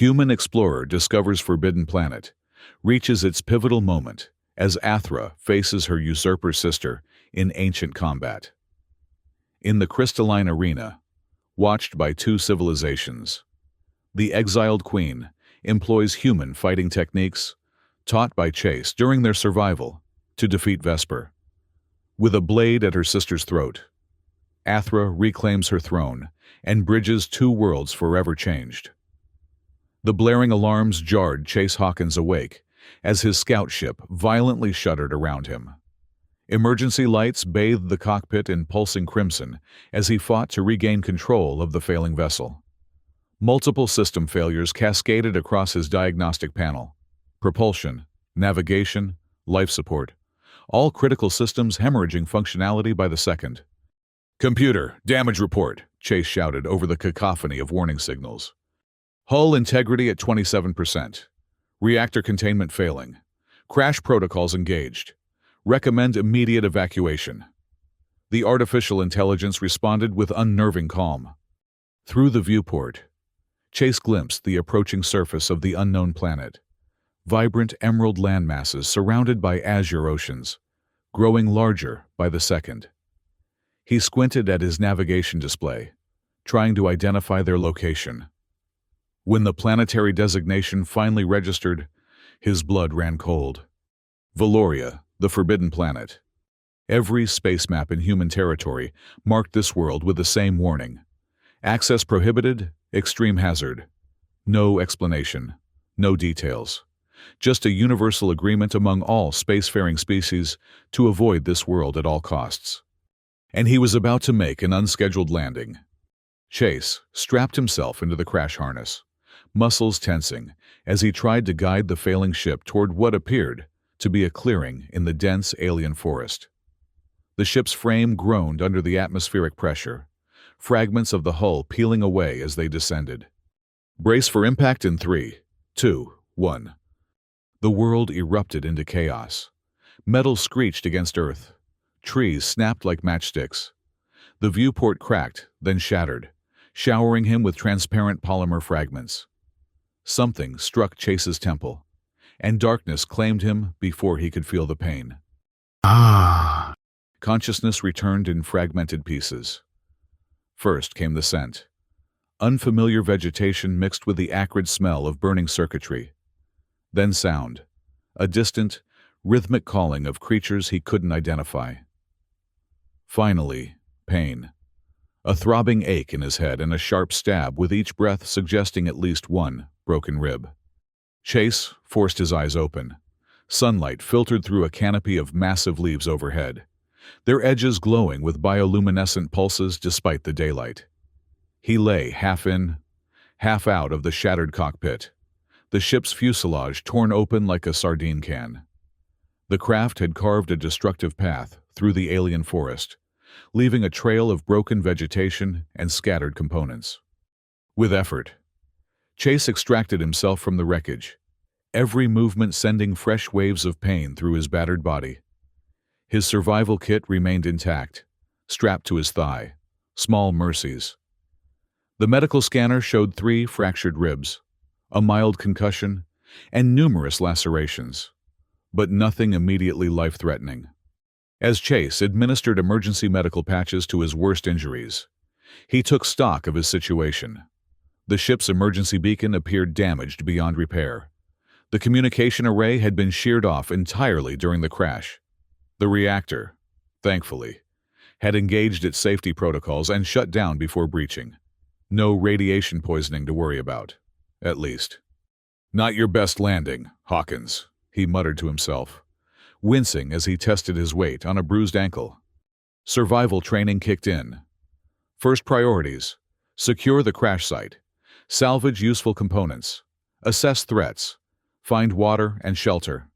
Human explorer discovers forbidden planet, reaches its pivotal moment as Athra faces her usurper sister in ancient combat. In the crystalline arena, watched by two civilizations, the exiled queen employs human fighting techniques taught by Chase during their survival to defeat Vesper. With a blade at her sister's throat, Athra reclaims her throne and bridges two worlds forever changed. The blaring alarms jarred Chase Hawkins awake as his scout ship violently shuddered around him. Emergency lights bathed the cockpit in pulsing crimson as he fought to regain control of the failing vessel. Multiple system failures cascaded across his diagnostic panel. Propulsion, navigation, life support, all critical systems hemorrhaging functionality by the second. "Computer, damage report," Chase shouted over the cacophony of warning signals. "Hull integrity at 27%. Reactor containment failing. Crash protocols engaged. Recommend immediate evacuation." The artificial intelligence responded with unnerving calm. Through the viewport, Chase glimpsed the approaching surface of the unknown planet. Vibrant emerald landmasses surrounded by azure oceans, growing larger by the second. He squinted at his navigation display, trying to identify their location. When the planetary designation finally registered, his blood ran cold. Valoria, the Forbidden Planet. Every space map in human territory marked this world with the same warning. Access prohibited, extreme hazard. No explanation, no details. Just a universal agreement among all spacefaring species to avoid this world at all costs. And he was about to make an unscheduled landing. Chase strapped himself into the crash harness, muscles tensing as he tried to guide the failing ship toward what appeared to be a clearing in the dense alien forest. The ship's frame groaned under the atmospheric pressure, fragments of the hull peeling away as they descended. "Brace for impact in 3, 2, 1. The world erupted into chaos. Metal screeched against Earth. Trees snapped like matchsticks. The viewport cracked, then shattered, showering him with transparent polymer fragments. Something struck Chase's temple, and darkness claimed him before he could feel the pain. Consciousness returned in fragmented pieces. First came the scent. Unfamiliar vegetation mixed with the acrid smell of burning circuitry. Then sound, a distant, rhythmic calling of creatures he couldn't identify. Finally, pain. A throbbing ache in his head and a sharp stab with each breath suggesting at least one broken rib. Chase forced his eyes open. Sunlight filtered through a canopy of massive leaves overhead, their edges glowing with bioluminescent pulses despite the daylight. He lay half in, half out of the shattered cockpit, the ship's fuselage torn open like a sardine can. The craft had carved a destructive path through the alien forest, leaving a trail of broken vegetation and scattered components. With effort, Chase extracted himself from the wreckage, every movement sending fresh waves of pain through his battered body. His survival kit remained intact, strapped to his thigh. Small mercies. The medical scanner showed 3 fractured ribs, a mild concussion, and numerous lacerations, but nothing immediately life-threatening. As Chase administered emergency medical patches to his worst injuries, he took stock of his situation. The ship's emergency beacon appeared damaged beyond repair. The communication array had been sheared off entirely during the crash. The reactor, thankfully, had engaged its safety protocols and shut down before breaching. No radiation poisoning to worry about, at least. "Not your best landing, Hawkins," he muttered to himself, wincing as he tested his weight on a bruised ankle. Survival training kicked in. First priorities: secure the crash site, salvage useful components, assess threats, find water and shelter.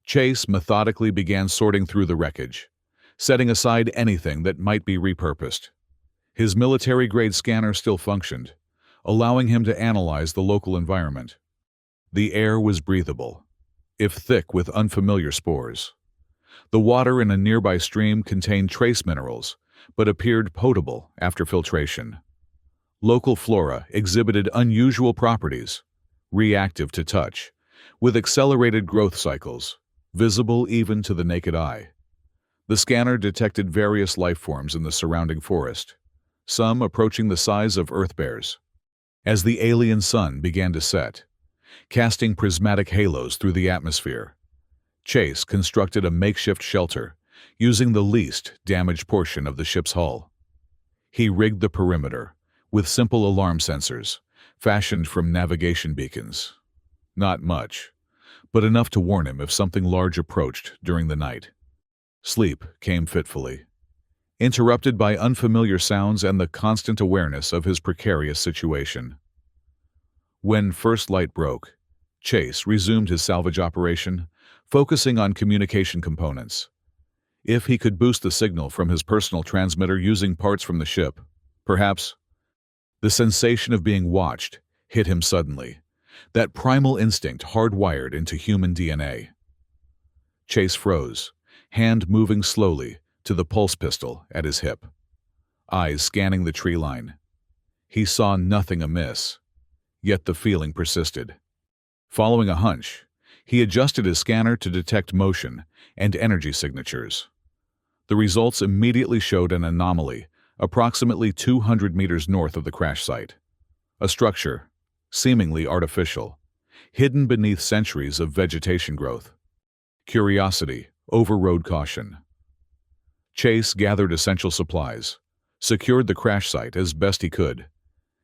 Chase methodically began sorting through the wreckage, setting aside anything that might be repurposed. His military-grade scanner still functioned, allowing him to analyze the local environment. The air was breathable, if thick with unfamiliar spores. The water in a nearby stream contained trace minerals, but appeared potable after filtration. Local flora exhibited unusual properties, reactive to touch, with accelerated growth cycles, visible even to the naked eye. The scanner detected various life forms in the surrounding forest, some approaching the size of Earth bears. As the alien sun began to set, casting prismatic halos through the atmosphere, Chase constructed a makeshift shelter using the least damaged portion of the ship's hull. He rigged the perimeter with simple alarm sensors fashioned from navigation beacons. Not much, but enough to warn him if something large approached during the night. Sleep came fitfully, interrupted by unfamiliar sounds and the constant awareness of his precarious situation. When first light broke, Chase resumed his salvage operation, focusing on communication components. If he could boost the signal from his personal transmitter using parts from the ship, perhaps. The sensation of being watched hit him suddenly, that primal instinct hardwired into human DNA. Chase froze, hand moving slowly to the pulse pistol at his hip, eyes scanning the tree line. He saw nothing amiss, yet the feeling persisted. Following a hunch, he adjusted his scanner to detect motion and energy signatures. The results immediately showed an anomaly approximately 200 meters north of the crash site. A structure, seemingly artificial, hidden beneath centuries of vegetation growth. Curiosity overrode caution. Chase gathered essential supplies, secured the crash site as best he could,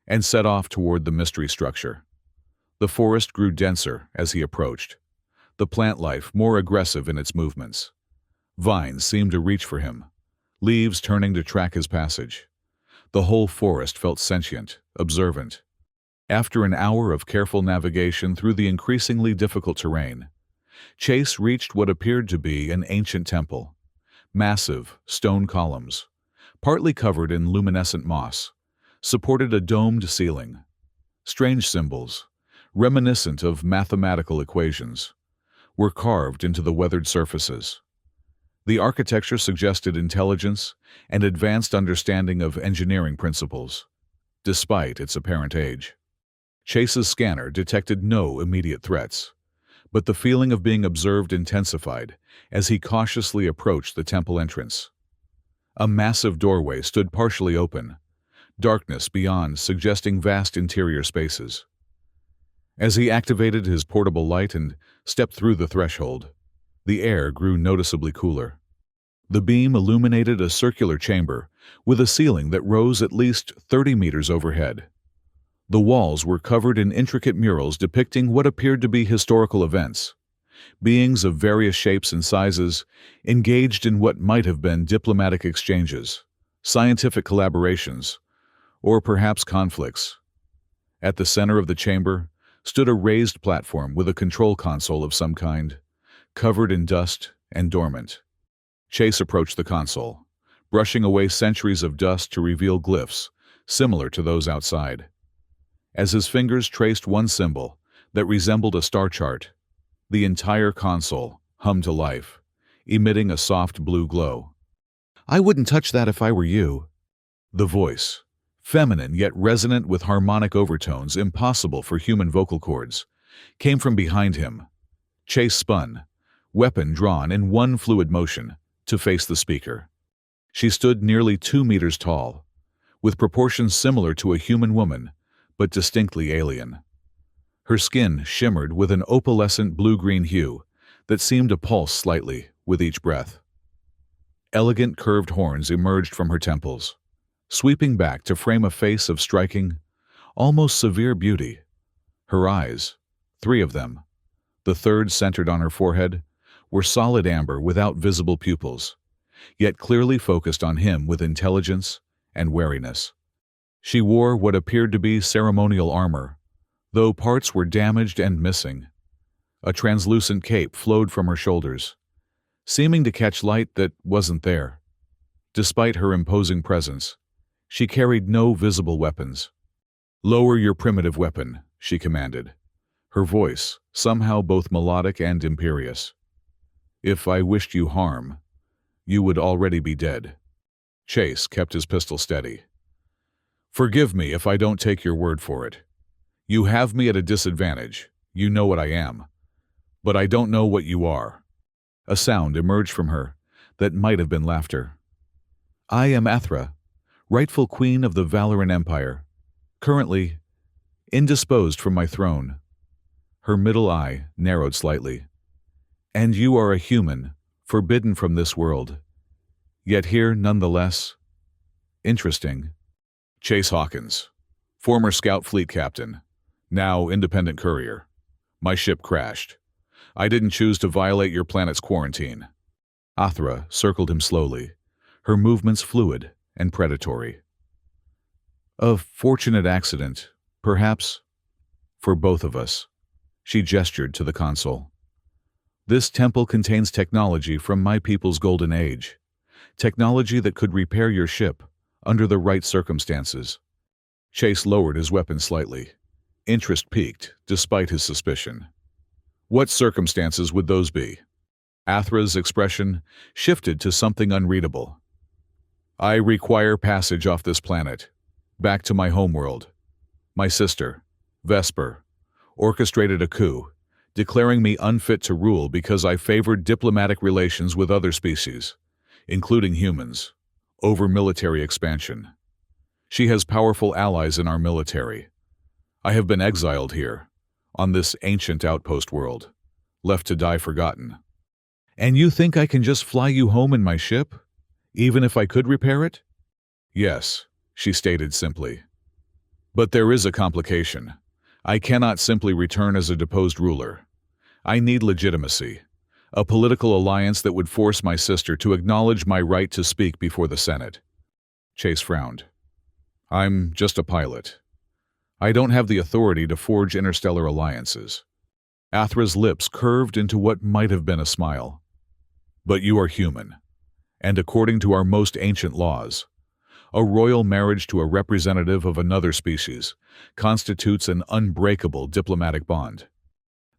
and set off toward the mystery structure. The forest grew denser as he approached, the plant life more aggressive in its movements. Vines seemed to reach for him, leaves turning to track his passage. The whole forest felt sentient, observant. After an hour of careful navigation through the increasingly difficult terrain, Chase reached what appeared to be an ancient temple. Massive stone columns, partly covered in luminescent moss, supported a domed ceiling. Strange symbols, reminiscent of mathematical equations, were carved into the weathered surfaces. The architecture suggested intelligence and advanced understanding of engineering principles, despite its apparent age. Chase's scanner detected no immediate threats, but the feeling of being observed intensified as he cautiously approached the temple entrance. A massive doorway stood partially open, darkness beyond suggesting vast interior spaces. As he activated his portable light and stepped through the threshold, the air grew noticeably cooler. The beam illuminated a circular chamber with a ceiling that rose at least 30 meters overhead. The walls were covered in intricate murals depicting what appeared to be historical events. Beings of various shapes and sizes engaged in what might have been diplomatic exchanges, scientific collaborations, or perhaps conflicts. At the center of the chamber stood a raised platform with a control console of some kind, covered in dust and dormant. Chase approached the console, brushing away centuries of dust to reveal glyphs similar to those outside. As his fingers traced one symbol that resembled a star chart, the entire console hummed to life, emitting a soft blue glow. "I wouldn't touch that if I were you." The voice, feminine yet resonant with harmonic overtones impossible for human vocal cords, came from behind him. Chase spun, weapon drawn in one fluid motion, to face the speaker. She stood nearly 2 meters tall, with proportions similar to a human woman, but distinctly alien. Her skin shimmered with an opalescent blue-green hue that seemed to pulse slightly with each breath. Elegant curved horns emerged from her temples, sweeping back to frame a face of striking, almost severe beauty. Her eyes, 3 of them, the third centered on her forehead, were solid amber without visible pupils, yet clearly focused on him with intelligence and wariness. She wore what appeared to be ceremonial armor, though parts were damaged and missing. A translucent cape flowed from her shoulders, seeming to catch light that wasn't there. Despite her imposing presence, she carried no visible weapons. "Lower your primitive weapon," she commanded, her voice somehow both melodic and imperious. "If I wished you harm, you would already be dead." Chase kept his pistol steady. "Forgive me if I don't take your word for it. You have me at a disadvantage. You know what I am. But I don't know what you are. A sound emerged from her that might have been laughter. I am Athra, rightful queen of the Valoran Empire, currently indisposed from my throne. Her middle eye narrowed slightly. And you are a human, forbidden from this world. Yet here nonetheless. Interesting. Chase Hawkins, former Scout Fleet Captain, now independent courier. My ship crashed. I didn't choose to violate your planet's quarantine. Athra circled him slowly, her movements fluid and predatory. A fortunate accident, perhaps, for both of us. She gestured to the console. This temple contains technology from my people's golden age. Technology that could repair your ship under the right circumstances. Chase lowered his weapon slightly. Interest piqued, despite his suspicion. What circumstances would those be? Athra's expression shifted to something unreadable. I require passage off this planet, back to my homeworld. My sister, Vesper, orchestrated a coup, declaring me unfit to rule because I favored diplomatic relations with other species, including humans, over military expansion. She has powerful allies in our military. I have been exiled here, on this ancient outpost world, left to die forgotten. And you think I can just fly you home in my ship, even if I could repair it? Yes, she stated simply. But there is a complication. I cannot simply return as a deposed ruler. I need legitimacy, a political alliance that would force my sister to acknowledge my right to speak before the Senate. Chase frowned. I'm just a pilot. I don't have the authority to forge interstellar alliances. Athra's lips curved into what might have been a smile. But you are human, and according to our most ancient laws, a royal marriage to a representative of another species constitutes an unbreakable diplomatic bond.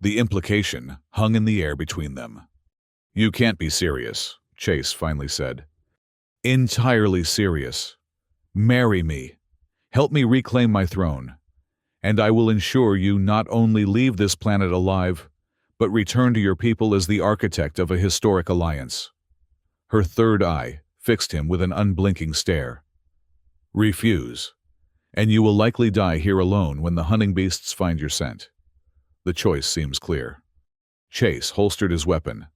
The implication hung in the air between them. You can't be serious, Chase finally said. Entirely serious. Marry me. Help me reclaim my throne, and I will ensure you not only leave this planet alive, but return to your people as the architect of a historic alliance. Her third eye fixed him with an unblinking stare. Refuse, and you will likely die here alone when the hunting beasts find your scent. The choice seems clear. Chase holstered his weapon,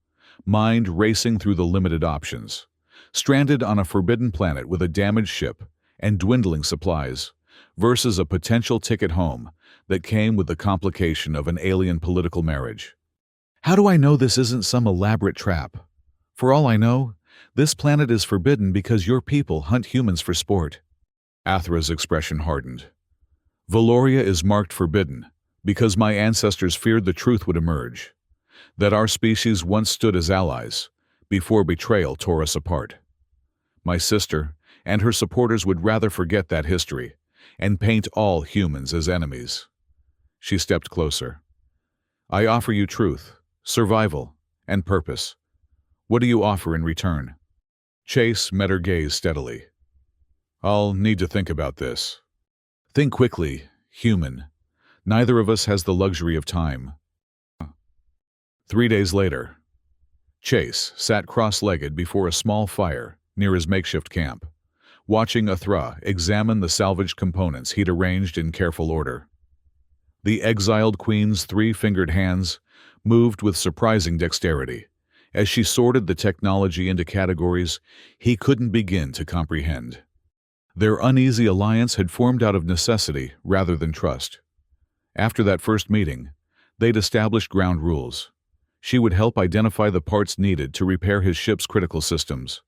mind racing through the limited options. Stranded on a forbidden planet with a damaged ship and dwindling supplies, versus a potential ticket home that came with the complication of an alien political marriage. How do I know this isn't some elaborate trap? For all I know, this planet is forbidden because your people hunt humans for sport. Athra's expression hardened. Valoria is marked forbidden because my ancestors feared the truth would emerge, that our species once stood as allies before betrayal tore us apart. My sister and her supporters would rather forget that history and paint all humans as enemies. She stepped closer. I offer you truth, survival, and purpose. What do you offer in return? Chase met her gaze steadily. I'll need to think about this. Think quickly, human. Neither of us has the luxury of time. 3 days later, Chase sat cross-legged before a small fire near his makeshift camp, watching Athra examine the salvaged components he'd arranged in careful order. The exiled queen's three-fingered hands moved with surprising dexterity as she sorted the technology into categories he couldn't begin to comprehend. Their uneasy alliance had formed out of necessity rather than trust. After that first meeting, they'd established ground rules. She would help identify the parts needed to repair his ship's critical systems,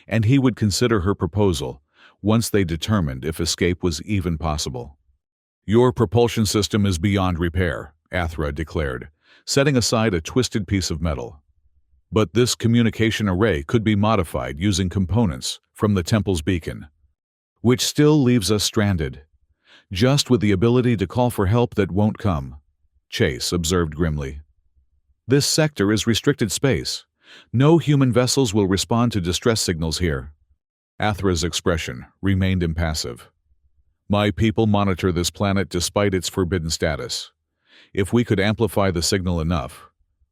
and he would consider her proposal once they determined if escape was even possible. Your propulsion system is beyond repair, Athra declared, setting aside a twisted piece of metal. But this communication array could be modified using components from the temple's beacon, which still leaves us stranded, just with the ability to call for help that won't come, Chase observed grimly. This sector is restricted space. No human vessels will respond to distress signals here. Athra's expression remained impassive. My people monitor this planet despite its forbidden status. If we could amplify the signal enough,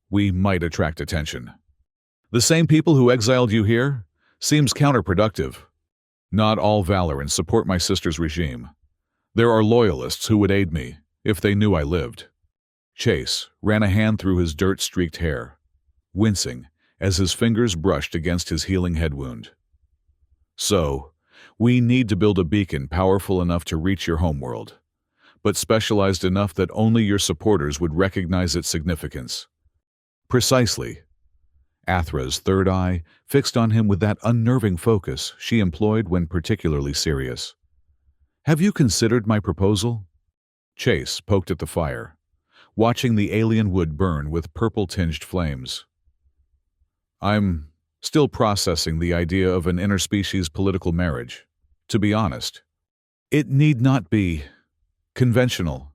we might attract attention. The same people who exiled you here? Seems counterproductive. Not all Valorans support my sister's regime. There are loyalists who would aid me if they knew I lived. Chase ran a hand through his dirt-streaked hair, wincing as his fingers brushed against his healing head wound. So, we need to build a beacon powerful enough to reach your homeworld, but specialized enough that only your supporters would recognize its significance. Precisely. Athra's third eye fixed on him with that unnerving focus she employed when particularly serious. Have you considered my proposal? Chase poked at the fire, watching the alien wood burn with purple-tinged flames. I'm still processing the idea of an interspecies political marriage. To be honest, it need not be conventional,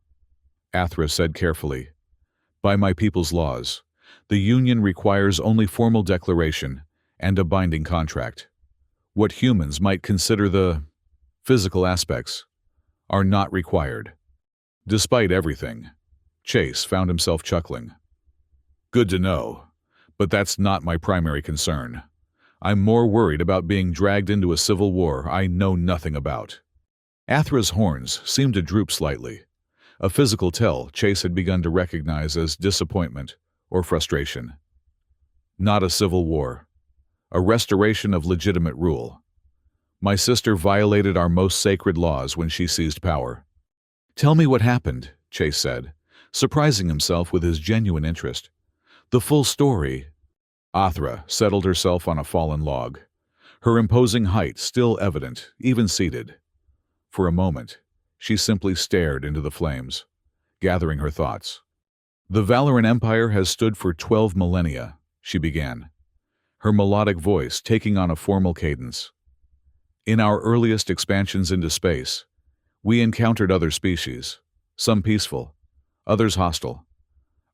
Athra said carefully. By my people's laws, the union requires only formal declaration and a binding contract. What humans might consider the physical aspects are not required. Despite everything, Chase found himself chuckling. Good to know, but that's not my primary concern. I'm more worried about being dragged into a civil war I know nothing about. Athra's horns seemed to droop slightly, a physical tell Chase had begun to recognize as disappointment or frustration. Not a civil war, a restoration of legitimate rule. My sister violated our most sacred laws when she seized power. Tell me what happened, Chase said, surprising himself with his genuine interest. The full story. Athra settled herself on a fallen log, her imposing height still evident, even seated. For a moment, she simply stared into the flames, gathering her thoughts. The Valoran Empire has stood for 12 millennia, she began, her melodic voice taking on a formal cadence. In our earliest expansions into space, we encountered other species, some peaceful, others hostile.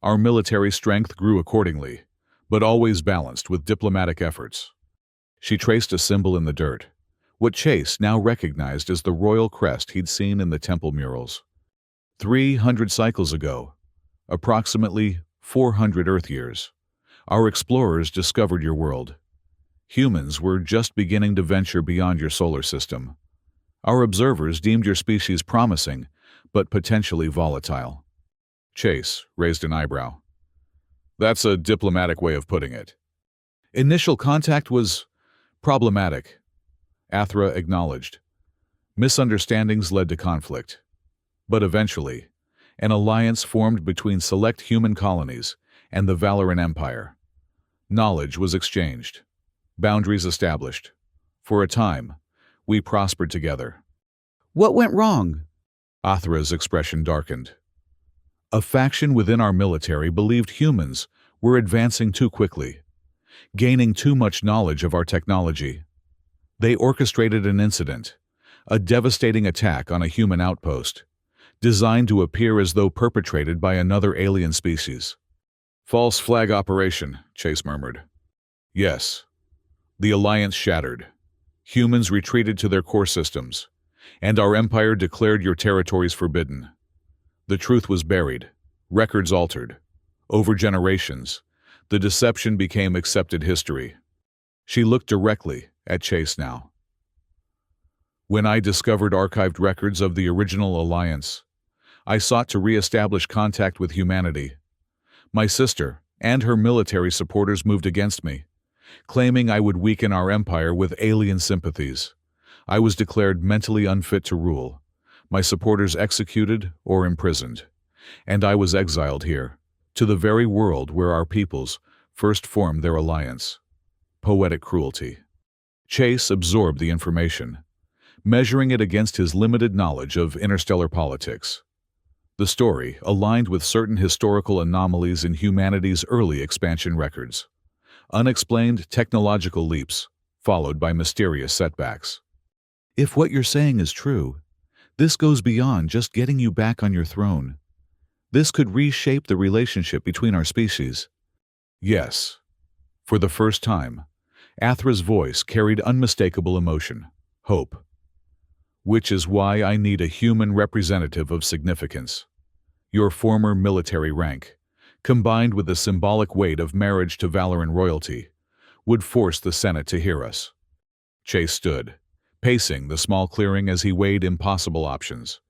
Our military strength grew accordingly, but always balanced with diplomatic efforts. She traced a symbol in the dirt, what Chase now recognized as the royal crest he'd seen in the temple murals. 300 cycles ago, approximately 400 Earth years, our explorers discovered your world. Humans were just beginning to venture beyond your solar system. Our observers deemed your species promising, but potentially volatile. Chase raised an eyebrow. That's a diplomatic way of putting it. Initial contact was problematic, Athra acknowledged. Misunderstandings led to conflict. But eventually, an alliance formed between select human colonies and the Valoran Empire. Knowledge was exchanged, boundaries established. For a time, we prospered together. What went wrong? Athra's expression darkened. A faction within our military believed humans were advancing too quickly, gaining too much knowledge of our technology. They orchestrated an incident, a devastating attack on a human outpost, designed to appear as though perpetrated by another alien species. False flag operation, Chase murmured. Yes. The alliance shattered. Humans retreated to their core systems, and our empire declared your territories forbidden. The truth was buried, records altered. Over generations, the deception became accepted history. She looked directly at Chase now. When I discovered archived records of the original alliance, I sought to re-establish contact with humanity. My sister and her military supporters moved against me, claiming I would weaken our empire with alien sympathies. I was declared mentally unfit to rule, my supporters executed or imprisoned, and I was exiled here, to the very world where our peoples first formed their alliance. Poetic cruelty. Chase absorbed the information, measuring it against his limited knowledge of interstellar politics. The story aligned with certain historical anomalies in humanity's early expansion records. Unexplained technological leaps, followed by mysterious setbacks. If what you're saying is true, this goes beyond just getting you back on your throne. This could reshape the relationship between our species. Yes. For the first time, Athra's voice carried unmistakable emotion, hope. which is why I need a human representative of significance. Your former military rank, combined with the symbolic weight of marriage to Valoran royalty, would force the Senate to hear us." Chase stood, pacing the small clearing as he weighed impossible options.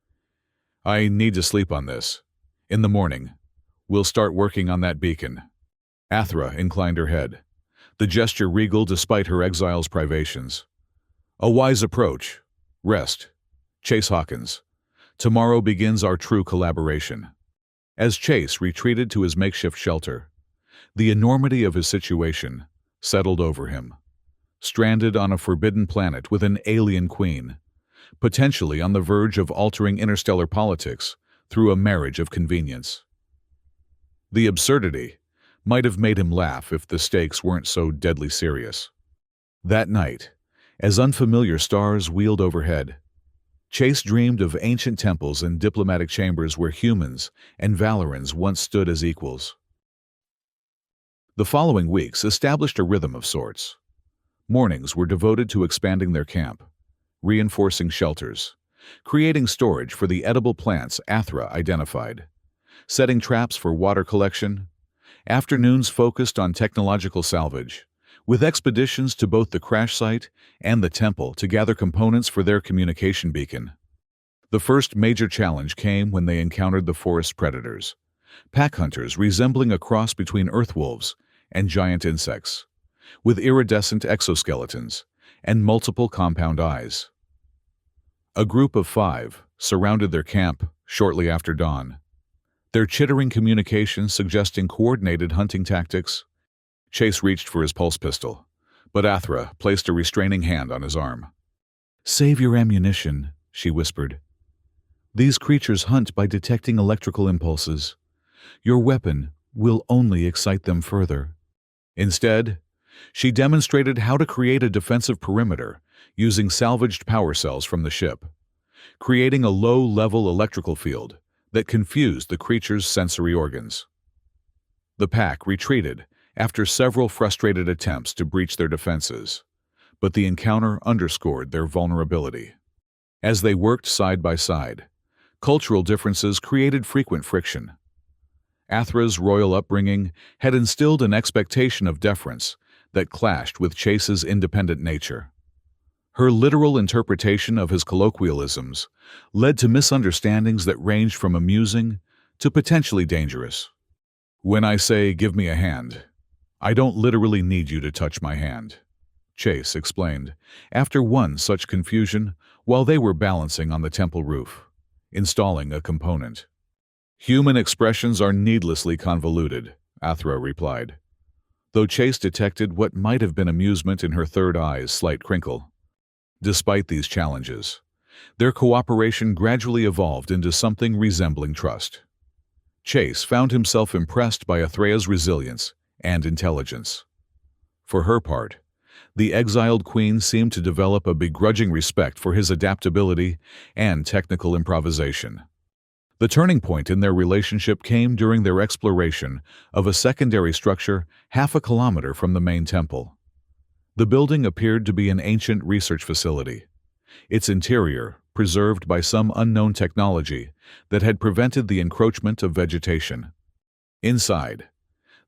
"I need to sleep on this. In the morning, we'll start working on that beacon." Athra inclined her head, the gesture regal despite her exile's privations. "A wise approach. Rest. Chase Hawkins. Tomorrow begins our true collaboration." As Chase retreated to his makeshift shelter, the enormity of his situation settled over him. Stranded on a forbidden planet with an alien queen, potentially on the verge of altering interstellar politics through a marriage of convenience. The absurdity might have made him laugh if the stakes weren't so deadly serious. That night, as unfamiliar stars wheeled overhead, Chase dreamed of ancient temples and diplomatic chambers where humans and Valorans once stood as equals. The following weeks established a rhythm of sorts. Mornings were devoted to expanding their camp, reinforcing shelters, creating storage for the edible plants Athra identified, setting traps for water collection. Afternoons focused on technological salvage, with expeditions to both the crash site and the temple to gather components for their communication beacon. The first major challenge came when they encountered the forest predators, pack hunters resembling a cross between earthwolves and giant insects, with iridescent exoskeletons and multiple compound eyes. A group of 5 surrounded their camp shortly after dawn, their chittering communication suggesting coordinated hunting tactics. Chase reached for his pulse pistol, but Athra placed a restraining hand on his arm. "Save your ammunition," she whispered. "These creatures hunt by detecting electrical impulses. Your weapon will only excite them further." Instead, she demonstrated how to create a defensive perimeter using salvaged power cells from the ship, creating a low-level electrical field that confused the creature's sensory organs. The pack retreated after several frustrated attempts to breach their defenses, but the encounter underscored their vulnerability. As they worked side by side, cultural differences created frequent friction. Athra's royal upbringing had instilled an expectation of deference that clashed with Chase's independent nature. Her literal interpretation of his colloquialisms led to misunderstandings that ranged from amusing to potentially dangerous. "When I say give me a hand, I don't literally need you to touch my hand," Chase explained, after one such confusion while they were balancing on the temple roof, installing a component. "Human expressions are needlessly convoluted," Athra replied, though Chase detected what might have been amusement in her third eye's slight crinkle. Despite these challenges, their cooperation gradually evolved into something resembling trust. Chase found himself impressed by Athrea's resilience and intelligence. For her part, the exiled queen seemed to develop a begrudging respect for his adaptability and technical improvisation. The turning point in their relationship came during their exploration of a secondary structure half a kilometer from the main temple. The building appeared to be an ancient research facility, its interior preserved by some unknown technology that had prevented the encroachment of vegetation. Inside,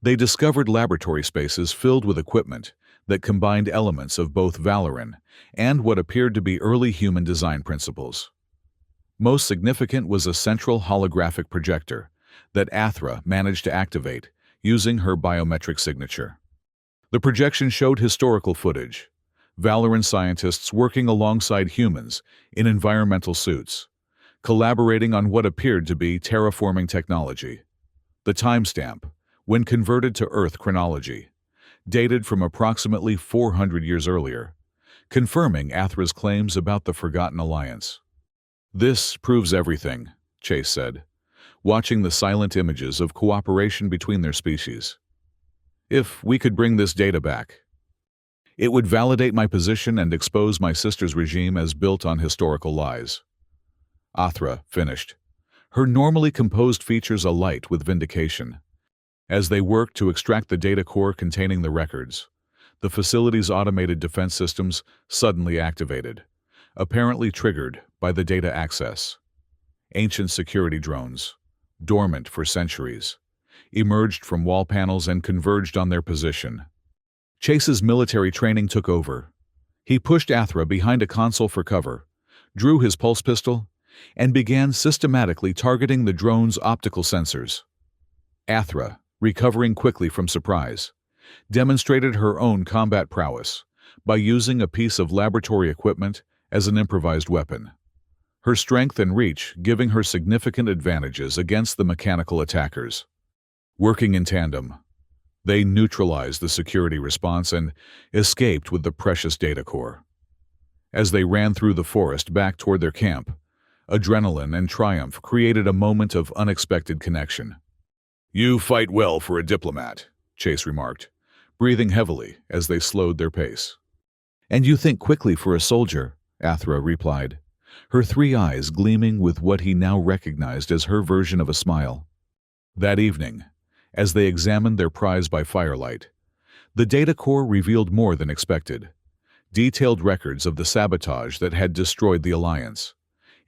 they discovered laboratory spaces filled with equipment that combined elements of both Valoran and what appeared to be early human design principles. Most significant was a central holographic projector that Athra managed to activate using her biometric signature. The projection showed historical footage, Valoran scientists working alongside humans in environmental suits, collaborating on what appeared to be terraforming technology. The timestamp, when converted to Earth chronology, dated from approximately 400 years earlier, confirming Athra's claims about the Forgotten Alliance. "This proves everything," Chase said, watching the silent images of cooperation between their species. "If we could bring this data back, it would validate my position and expose my sister's regime as built on historical lies." Athra finished, her normally composed features alight with vindication. As they worked to extract the data core containing the records, the facility's automated defense systems suddenly activated, apparently triggered by the data access. Ancient security drones, dormant for centuries, emerged from wall panels and converged on their position. Chase's military training took over. He pushed Athra behind a console for cover, drew his pulse pistol, and began systematically targeting the drone's optical sensors. Athra, recovering quickly from surprise, demonstrated her own combat prowess by using a piece of laboratory equipment as an improvised weapon. Her strength and reach giving her significant advantages against the mechanical attackers. Working in tandem, they neutralized the security response and escaped with the precious data core. As they ran through the forest back toward their camp, adrenaline and triumph created a moment of unexpected connection. "You fight well for a diplomat," Chase remarked, breathing heavily as they slowed their pace. "And you think quickly for a soldier," Athra replied, her 3 eyes gleaming with what he now recognized as her version of a smile. That evening, as they examined their prize by firelight, the data core revealed more than expected. Detailed records of the sabotage that had destroyed the Alliance,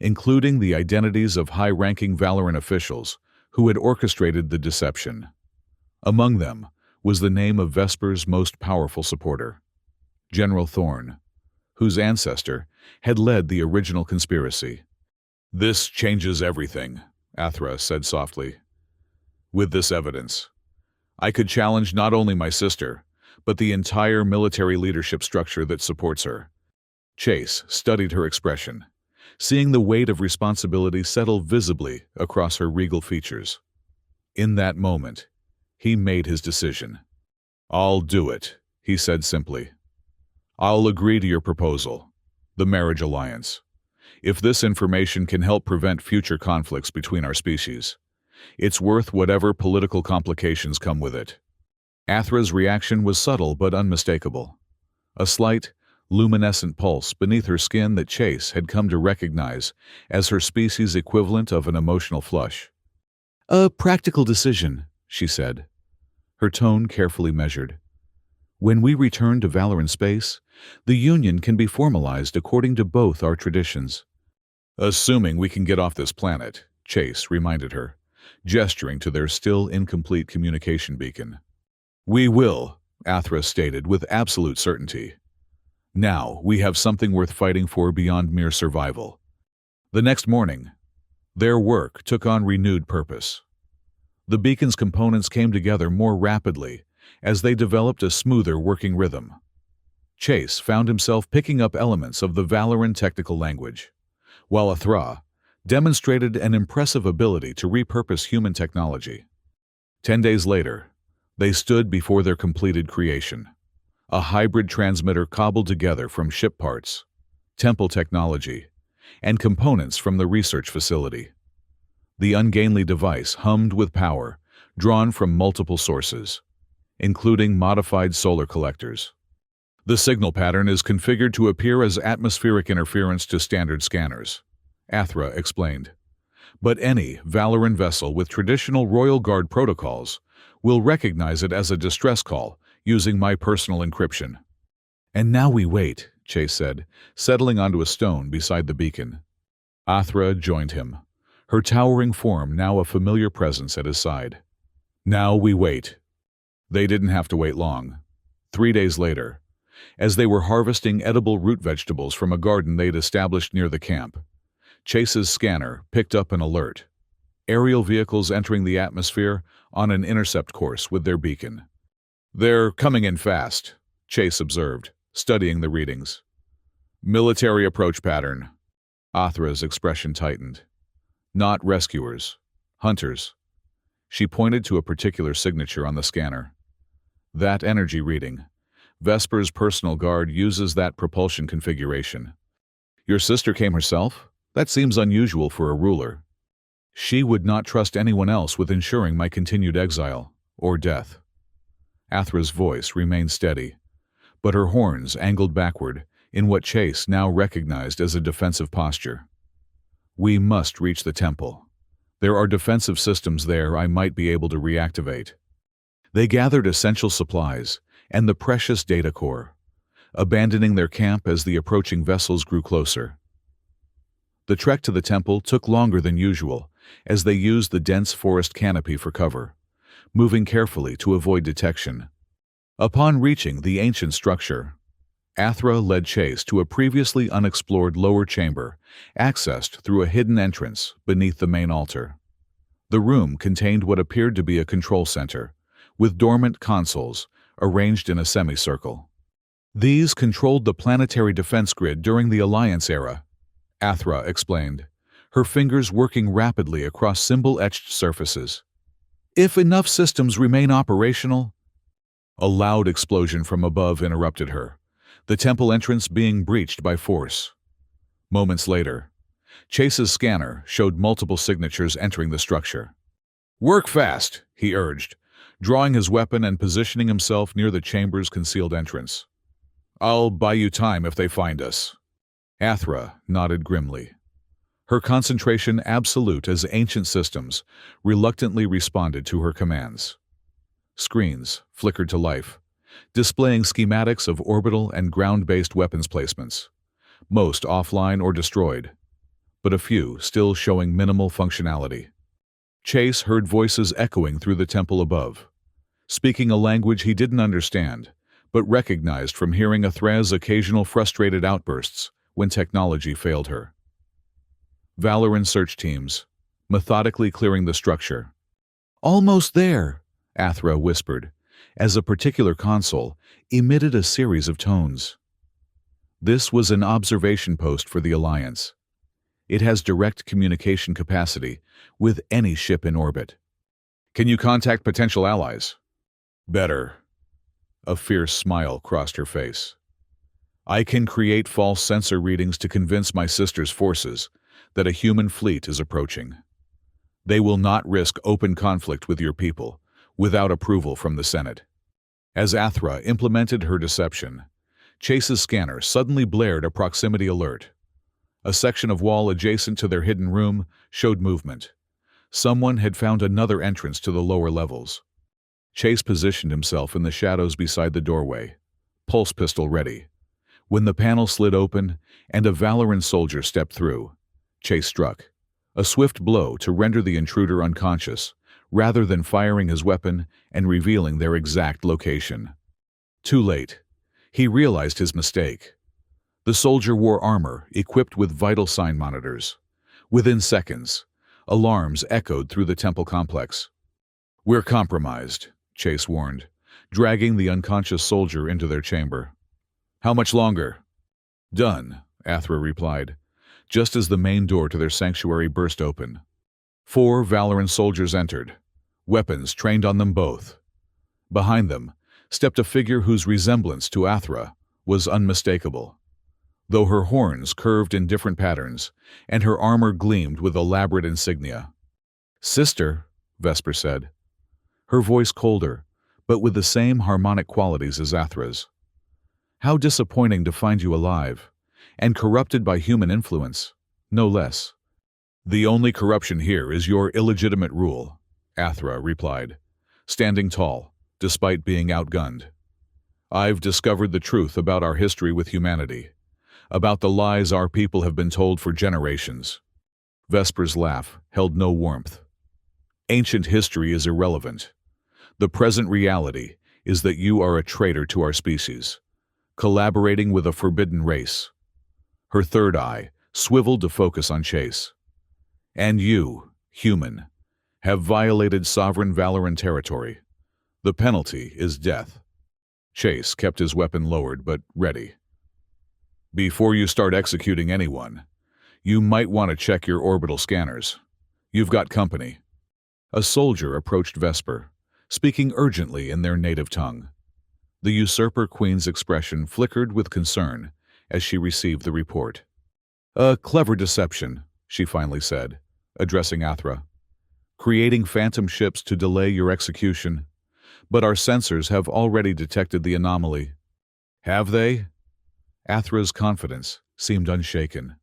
including the identities of high-ranking Valoran officials who had orchestrated the deception. Among them was the name of Vesper's most powerful supporter, General Thorne, whose ancestor had led the original conspiracy. "This changes everything," Athra said softly. "With this evidence, I could challenge not only my sister, but the entire military leadership structure that supports her." Chase studied her expression, seeing the weight of responsibility settle visibly across her regal features. In that moment, he made his decision. "I'll do it," he said simply. "I'll agree to your proposal, the marriage alliance, if this information can help prevent future conflicts between our species. It's worth whatever political complications come with it." Athra's reaction was subtle but unmistakable. A slight, luminescent pulse beneath her skin that Chase had come to recognize as her species' equivalent of an emotional flush. "A practical decision," she said, her tone carefully measured. "When we return to Valoran space, the union can be formalized according to both our traditions." "Assuming we can get off this planet," Chase reminded her, gesturing to their still incomplete communication beacon. "We will," Athra stated with absolute certainty. "Now we have something worth fighting for beyond mere survival." The next morning, their work took on renewed purpose. The beacon's components came together more rapidly as they developed a smoother working rhythm. Chase found himself picking up elements of the Valoran technical language, while Athra demonstrated an impressive ability to repurpose human technology. 10 days later, they stood before their completed creation, a hybrid transmitter cobbled together from ship parts, temple technology, and components from the research facility. The ungainly device hummed with power drawn from multiple sources, including modified solar collectors. "The signal pattern is configured to appear as atmospheric interference to standard scanners," Athra explained. "But any Valoran vessel with traditional Royal Guard protocols will recognize it as a distress call using my personal encryption." "And now we wait," Chase said, settling onto a stone beside the beacon. Athra joined him, her towering form now a familiar presence at his side. "Now we wait." They didn't have to wait long. 3 days later, as they were harvesting edible root vegetables from a garden they'd established near the camp, Chase's scanner picked up an alert. Aerial vehicles entering the atmosphere on an intercept course with their beacon. "They're coming in fast," Chase observed, studying the readings. "Military approach pattern." Athra's expression tightened. "Not rescuers. Hunters." She pointed to a particular signature on the scanner. "That energy reading. Vesper's personal guard uses that propulsion configuration." "Your sister came herself? That seems unusual for a ruler." "She would not trust anyone else with ensuring my continued exile, or death." Athra's voice remained steady, but her horns angled backward in what Chase now recognized as a defensive posture. "We must reach the temple. There are defensive systems there I might be able to reactivate." They gathered essential supplies and the precious data core, abandoning their camp as the approaching vessels grew closer. The trek to the temple took longer than usual, as they used the dense forest canopy for cover, moving carefully to avoid detection. Upon reaching the ancient structure, Athra led Chase to a previously unexplored lower chamber, accessed through a hidden entrance beneath the main altar. The room contained what appeared to be a control center, with dormant consoles arranged in a semicircle. These controlled the planetary defense grid during the Alliance era, Athra explained, her fingers working rapidly across symbol-etched surfaces. If enough systems remain operational... A loud explosion from above interrupted her, the temple entrance being breached by force. Moments later, Chase's scanner showed multiple signatures entering the structure. "Work fast," he urged, drawing his weapon and positioning himself near the chamber's concealed entrance. "I'll buy you time if they find us." Athra nodded grimly, her concentration absolute as ancient systems reluctantly responded to her commands. Screens flickered to life, displaying schematics of orbital and ground-based weapons placements, most offline or destroyed, but a few still showing minimal functionality. Chase heard voices echoing through the temple above, speaking a language he didn't understand, but recognized from hearing Athra's occasional frustrated outbursts when technology failed her. Valoran search teams, methodically clearing the structure. "Almost there," Athra whispered, as a particular console emitted a series of tones. This was an observation post for the Alliance. It has direct communication capacity with any ship in orbit. "Can you contact potential allies?" "Better." A fierce smile crossed her face. "I can create false sensor readings to convince my sister's forces that a human fleet is approaching. They will not risk open conflict with your people without approval from the Senate." As Athra implemented her deception, Chase's scanner suddenly blared a proximity alert. A section of wall adjacent to their hidden room showed movement. Someone had found another entrance to the lower levels. Chase positioned himself in the shadows beside the doorway, pulse pistol ready. When the panel slid open and a Valoran soldier stepped through, Chase struck, a swift blow to render the intruder unconscious, rather than firing his weapon and revealing their exact location. Too late. He realized his mistake. The soldier wore armor equipped with vital sign monitors. Within seconds, alarms echoed through the temple complex. "We're compromised," Chase warned, dragging the unconscious soldier into their chamber. "How much longer?" "Done," Athra replied, just as the main door to their sanctuary burst open. 4 Valoran soldiers entered, weapons trained on them both. Behind them stepped a figure whose resemblance to Athra was unmistakable, though her horns curved in different patterns and her armor gleamed with elaborate insignia. "Sister," Vesper said, her voice colder, but with the same harmonic qualities as Athra's. "How disappointing to find you alive, and corrupted by human influence, no less." "The only corruption here is your illegitimate rule," Athra replied, standing tall, despite being outgunned. "I've discovered the truth about our history with humanity, about the lies our people have been told for generations." Vesper's laugh held no warmth. "Ancient history is irrelevant. The present reality is that you are a traitor to our species, collaborating with a forbidden race." Her third eye swiveled to focus on Chase. "And you, human, have violated sovereign Valoran territory. The penalty is death." Chase kept his weapon lowered but ready. "Before you start executing anyone, you might want to check your orbital scanners. You've got company." A soldier approached Vesper, speaking urgently in their native tongue. The usurper queen's expression flickered with concern as she received the report. "A clever deception," she finally said, addressing Athra. "Creating phantom ships to delay your execution, but our sensors have already detected the anomaly." "Have they?" Athra's confidence seemed unshaken.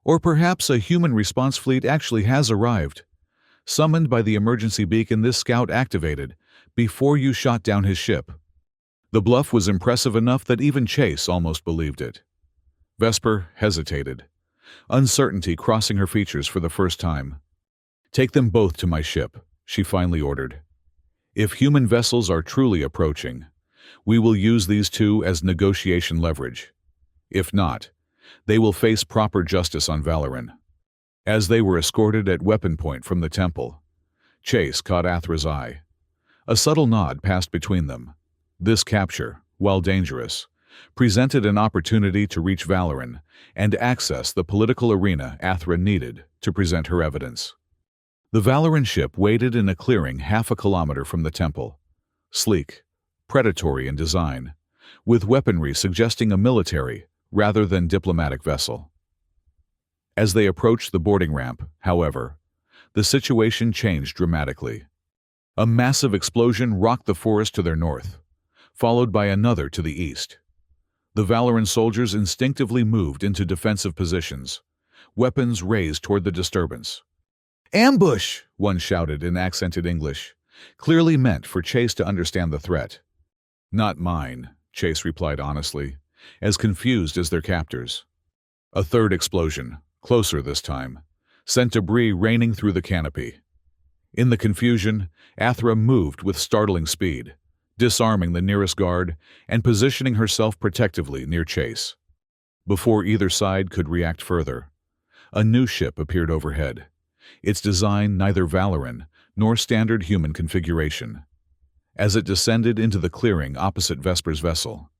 "Or perhaps a human response fleet actually has arrived, summoned by the emergency beacon this scout activated before you shot down his ship." The bluff was impressive enough that even Chase almost believed it. Vesper hesitated, uncertainty crossing her features for the first time. "Take them both to my ship," she finally ordered. "If human vessels are truly approaching, we will use these two as negotiation leverage. If not, they will face proper justice on Valoran." As they were escorted at weapon point from the temple, Chase caught Athra's eye. A subtle nod passed between them. This capture, while dangerous, presented an opportunity to reach Valoran and access the political arena Athra needed to present her evidence. The Valoran ship waited in a clearing half a kilometer from the temple, sleek, predatory in design, with weaponry suggesting a military rather than diplomatic vessel. As they approached the boarding ramp, however, the situation changed dramatically. A massive explosion rocked the forest to their north, followed by another to the east. The Valoran soldiers instinctively moved into defensive positions, weapons raised toward the disturbance. "Ambush!" one shouted in accented English, clearly meant for Chase to understand the threat. "Not mine," Chase replied honestly, as confused as their captors. A third explosion, closer this time, sent debris raining through the canopy. In the confusion, Athra moved with startling speed, disarming the nearest guard and positioning herself protectively near Chase. Before either side could react further, a new ship appeared overhead, its design neither Valoran nor standard human configuration. As it descended into the clearing opposite Vesper's vessel,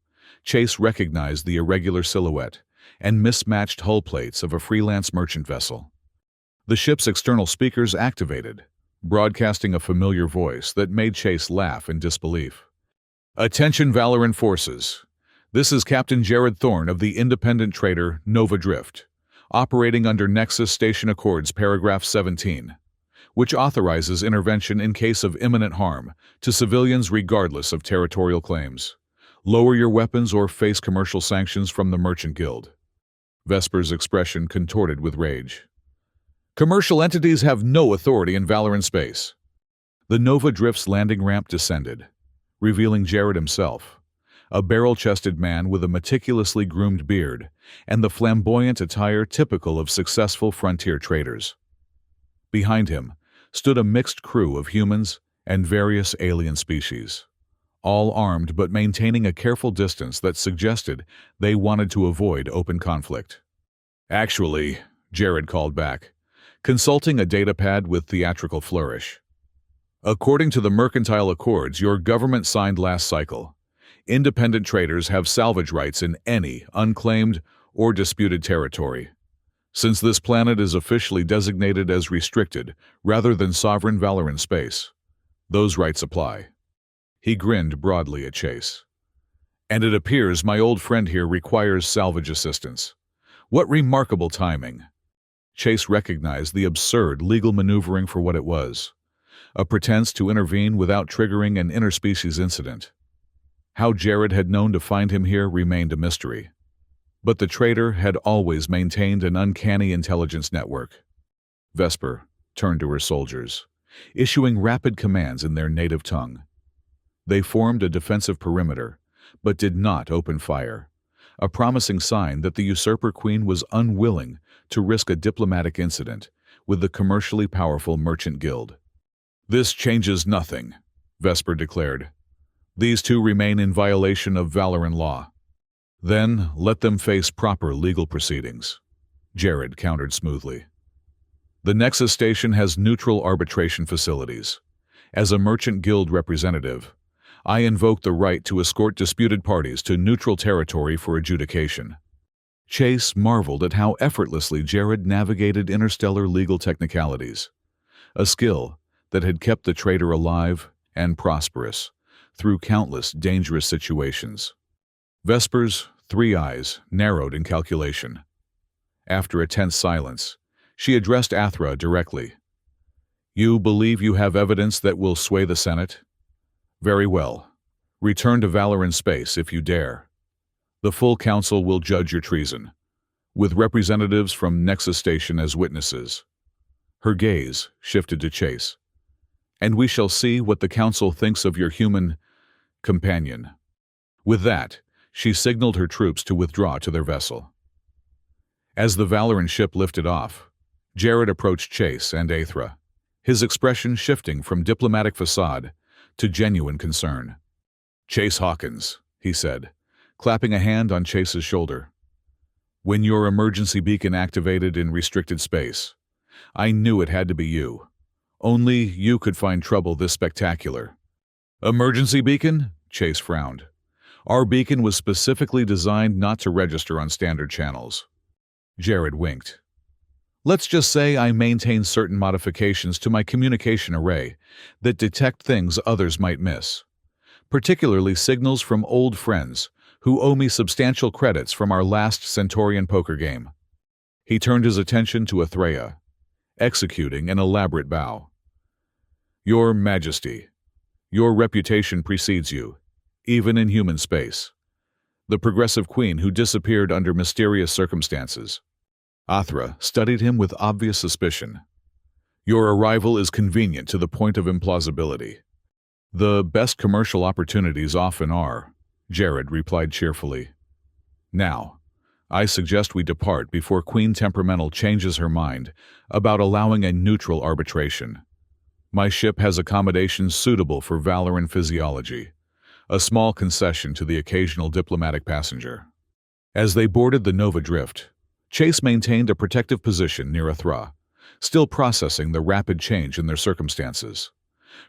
Chase recognized the irregular silhouette and mismatched hull plates of a freelance merchant vessel. The ship's external speakers activated, broadcasting a familiar voice that made Chase laugh in disbelief. "Attention Valoran forces. This is Captain Jared Thorne of the independent trader Nova Drift, operating under Nexus Station Accords Paragraph 17, which authorizes intervention in case of imminent harm to civilians regardless of territorial claims. Lower your weapons or face commercial sanctions from the Merchant Guild." Vesper's expression contorted with rage. "Commercial entities have no authority in Valoran space." The Nova Drift's landing ramp descended, revealing Jared himself, a barrel-chested man with a meticulously groomed beard and the flamboyant attire typical of successful frontier traders. Behind him stood a mixed crew of humans and various alien species, all armed but maintaining a careful distance that suggested they wanted to avoid open conflict. "Actually," Jared called back, consulting a datapad with theatrical flourish, "according to the mercantile accords your government signed last cycle, independent traders have salvage rights in any unclaimed or disputed territory. Since this planet is officially designated as restricted rather than sovereign Valoran space, those rights apply." He grinned broadly at Chase. "And it appears my old friend here requires salvage assistance. What remarkable timing." Chase recognized the absurd legal maneuvering for what it was, a pretense to intervene without triggering an interspecies incident. How Jared had known to find him here remained a mystery, but the trader had always maintained an uncanny intelligence network. Vesper turned to her soldiers, issuing rapid commands in their native tongue. They formed a defensive perimeter, but did not open fire, a promising sign that the usurper queen was unwilling to risk a diplomatic incident with the commercially powerful Merchant Guild. "This changes nothing," Vesper declared. "These two remain in violation of Valoran law." "Then let them face proper legal proceedings," Jared countered smoothly. "The Nexus Station has neutral arbitration facilities. As a Merchant Guild representative, I invoke the right to escort disputed parties to neutral territory for adjudication." Chase marveled at how effortlessly Jared navigated interstellar legal technicalities, a skill that had kept the trader alive and prosperous through countless dangerous situations. Vesper's 3 eyes narrowed in calculation. After a tense silence, she addressed Athra directly. "You believe you have evidence that will sway the Senate? Very well. Return to Valoran space if you dare. The full council will judge your treason, with representatives from Nexus Station as witnesses." Her gaze shifted to Chase. "And we shall see what the council thinks of your human companion." With that, she signaled her troops to withdraw to their vessel. As the Valorant ship lifted off, Jared approached Chase and Aethra, his expression shifting from diplomatic facade to genuine concern. "Chase Hawkins," he said, clapping a hand on Chase's shoulder. "When your emergency beacon activated in restricted space, I knew it had to be you. Only you could find trouble this spectacular." "Emergency beacon?" Chase frowned. "Our beacon was specifically designed not to register on standard channels." Jared winked. "Let's just say I maintain certain modifications to my communication array that detect things others might miss, particularly signals from old friends who owe me substantial credits from our last Centaurian poker game." He turned his attention to Aethra, executing an elaborate bow. "Your Majesty, your reputation precedes you, even in human space. The progressive queen who disappeared under mysterious circumstances." Aethra studied him with obvious suspicion. "Your arrival is convenient to the point of implausibility. The best commercial opportunities often are," Jared replied cheerfully. "Now, I suggest we depart before Queen Temperamental changes her mind about allowing a neutral arbitration. My ship has accommodations suitable for Valorant physiology, a small concession to the occasional diplomatic passenger." As they boarded the Nova Drift, Chase maintained a protective position near Aethra, still processing the rapid change in their circumstances.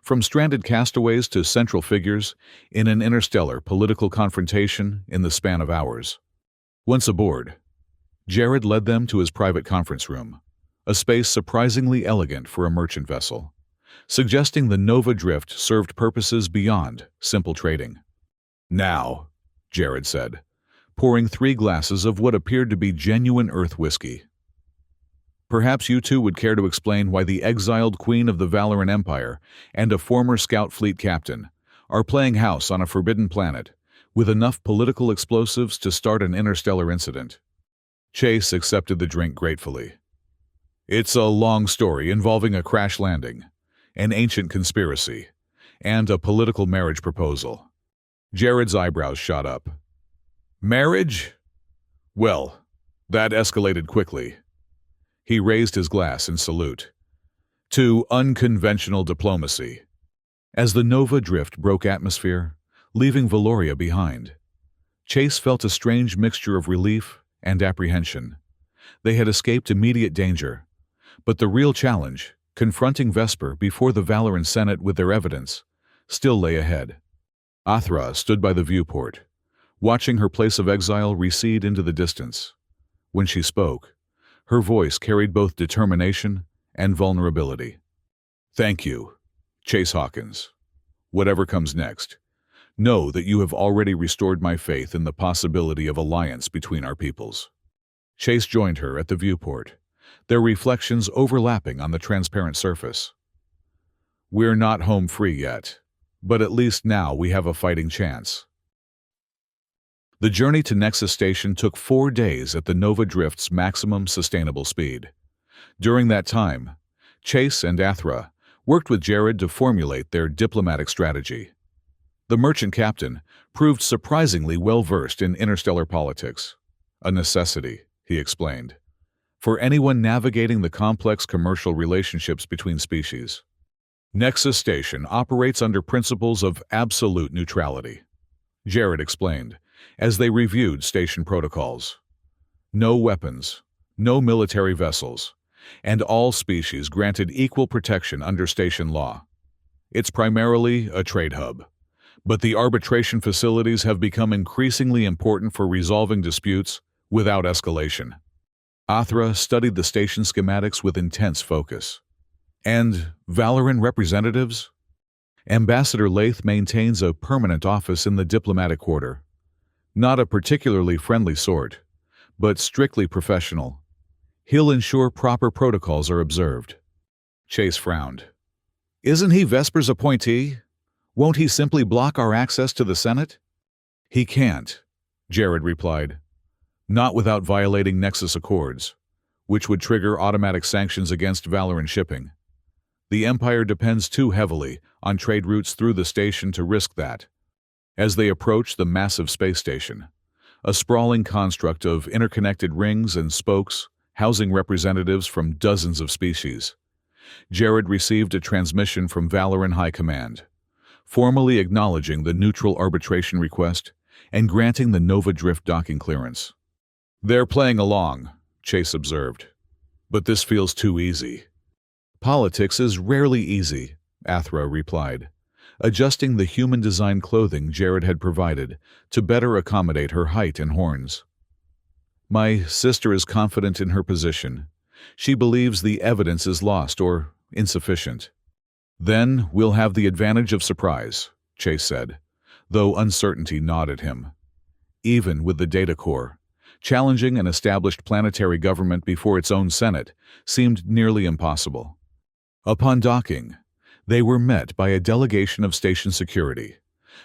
From stranded castaways to central figures in an interstellar political confrontation in the span of hours. Once aboard, Jared led them to his private conference room, a space surprisingly elegant for a merchant vessel, suggesting the Nova Drift served purposes beyond simple trading. "Now," Jared said, pouring 3 glasses of what appeared to be genuine Earth whiskey. "Perhaps you two would care to explain why the exiled queen of the Valorant Empire and a former scout fleet captain are playing house on a forbidden planet with enough political explosives to start an interstellar incident." Chase accepted the drink gratefully. "It's a long story involving a crash landing, an ancient conspiracy, and a political marriage proposal." Jared's eyebrows shot up. "Marriage? Well, that escalated quickly." He raised his glass in salute. "To unconventional diplomacy." As the Nova Drift broke atmosphere, leaving Valoria behind, Chase felt a strange mixture of relief and apprehension. They had escaped immediate danger, but the real challenge, confronting Vesper before the Valorant Senate with their evidence, still lay ahead. Aethra stood by the viewport, watching her place of exile recede into the distance. When she spoke, her voice carried both determination and vulnerability. "Thank you, Chase Hawkins. Whatever comes next, know that you have already restored my faith in the possibility of alliance between our peoples." Chase joined her at the viewport, their reflections overlapping on the transparent surface. "We're not home free yet, but at least now we have a fighting chance." The journey to Nexus Station took 4 days at the Nova Drift's maximum sustainable speed. During that time, Chase and Aethra worked with Jared to formulate their diplomatic strategy. The merchant captain proved surprisingly well-versed in interstellar politics. "A necessity," he explained, "for anyone navigating the complex commercial relationships between species. Nexus Station operates under principles of absolute neutrality," Jared explained, as they reviewed station protocols. "No weapons, no military vessels, and all species granted equal protection under station law. It's primarily a trade hub, but the arbitration facilities have become increasingly important for resolving disputes without escalation." Aethra studied the station schematics with intense focus. "And Valorant representatives?" "Ambassador Lath maintains a permanent office in the diplomatic quarter. Not a particularly friendly sort, but strictly professional. He'll ensure proper protocols are observed." Chase frowned. "Isn't he Vesper's appointee? Won't he simply block our access to the Senate?" "He can't," Jared replied. "Not without violating Nexus Accords, which would trigger automatic sanctions against Valorant shipping. The Empire depends too heavily on trade routes through the station to risk that." As they approached the massive space station, a sprawling construct of interconnected rings and spokes housing representatives from dozens of species. Jared received a transmission from Valoran High Command, formally acknowledging the neutral arbitration request and granting the Nova Drift docking clearance. "They're playing along," Chase observed. "But this feels too easy." "Politics is rarely easy," Athra replied, adjusting the human-designed clothing Jared had provided to better accommodate her height and horns. "My sister is confident in her position. She believes the evidence is lost or insufficient." "Then we'll have the advantage of surprise," Chase said, though uncertainty gnawed at him. Even with the data core, challenging an established planetary government before its own Senate seemed nearly impossible. Upon docking, they were met by a delegation of station security,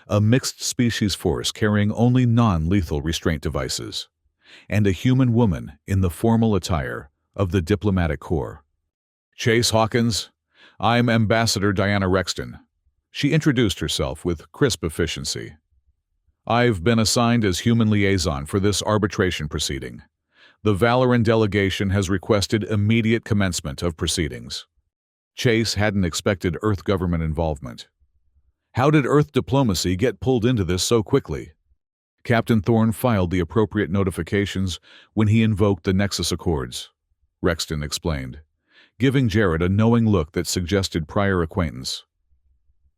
a mixed-species force carrying only non-lethal restraint devices, and a human woman in the formal attire of the diplomatic corps. "Chase Hawkins, I'm Ambassador Diana Rexton." She introduced herself with crisp efficiency. "I've been assigned as human liaison for this arbitration proceeding. The Valoran delegation has requested immediate commencement of proceedings." Chase hadn't expected Earth government involvement. How did Earth diplomacy get pulled into this so quickly? Captain Thorne filed the appropriate notifications when he invoked the Nexus Accords, Rexton explained, giving Jared a knowing look that suggested prior acquaintance.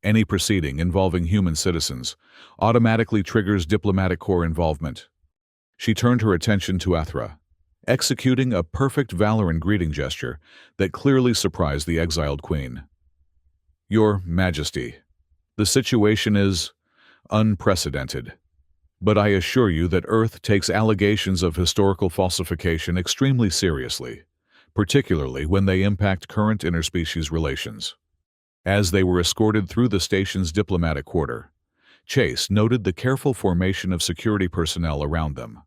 "Any proceeding involving human citizens automatically triggers diplomatic corps involvement." She turned her attention to Athra, executing a perfect Valoran greeting gesture that clearly surprised the exiled queen. "Your Majesty, the situation is unprecedented, but I assure you that Earth takes allegations of historical falsification extremely seriously, particularly when they impact current interspecies relations." As they were escorted through the station's diplomatic quarter, Chase noted the careful formation of security personnel around them,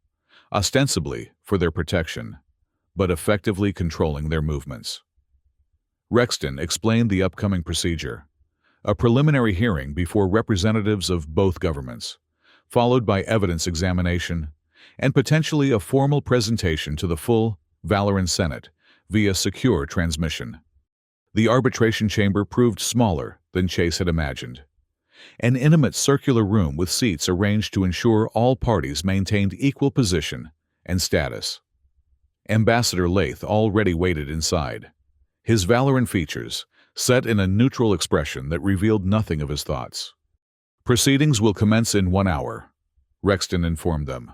ostensibly for their protection, but effectively controlling their movements. Rexton explained the upcoming procedure, a preliminary hearing before representatives of both governments, followed by evidence examination, and potentially a formal presentation to the full Valoran Senate via secure transmission. The arbitration chamber proved smaller than Chase had imagined. An intimate circular room with seats arranged to ensure all parties maintained equal position and status. Ambassador Lath already waited inside, his Valoran features set in a neutral expression that revealed nothing of his thoughts. "Proceedings will commence in 1 hour," Rexton informed them,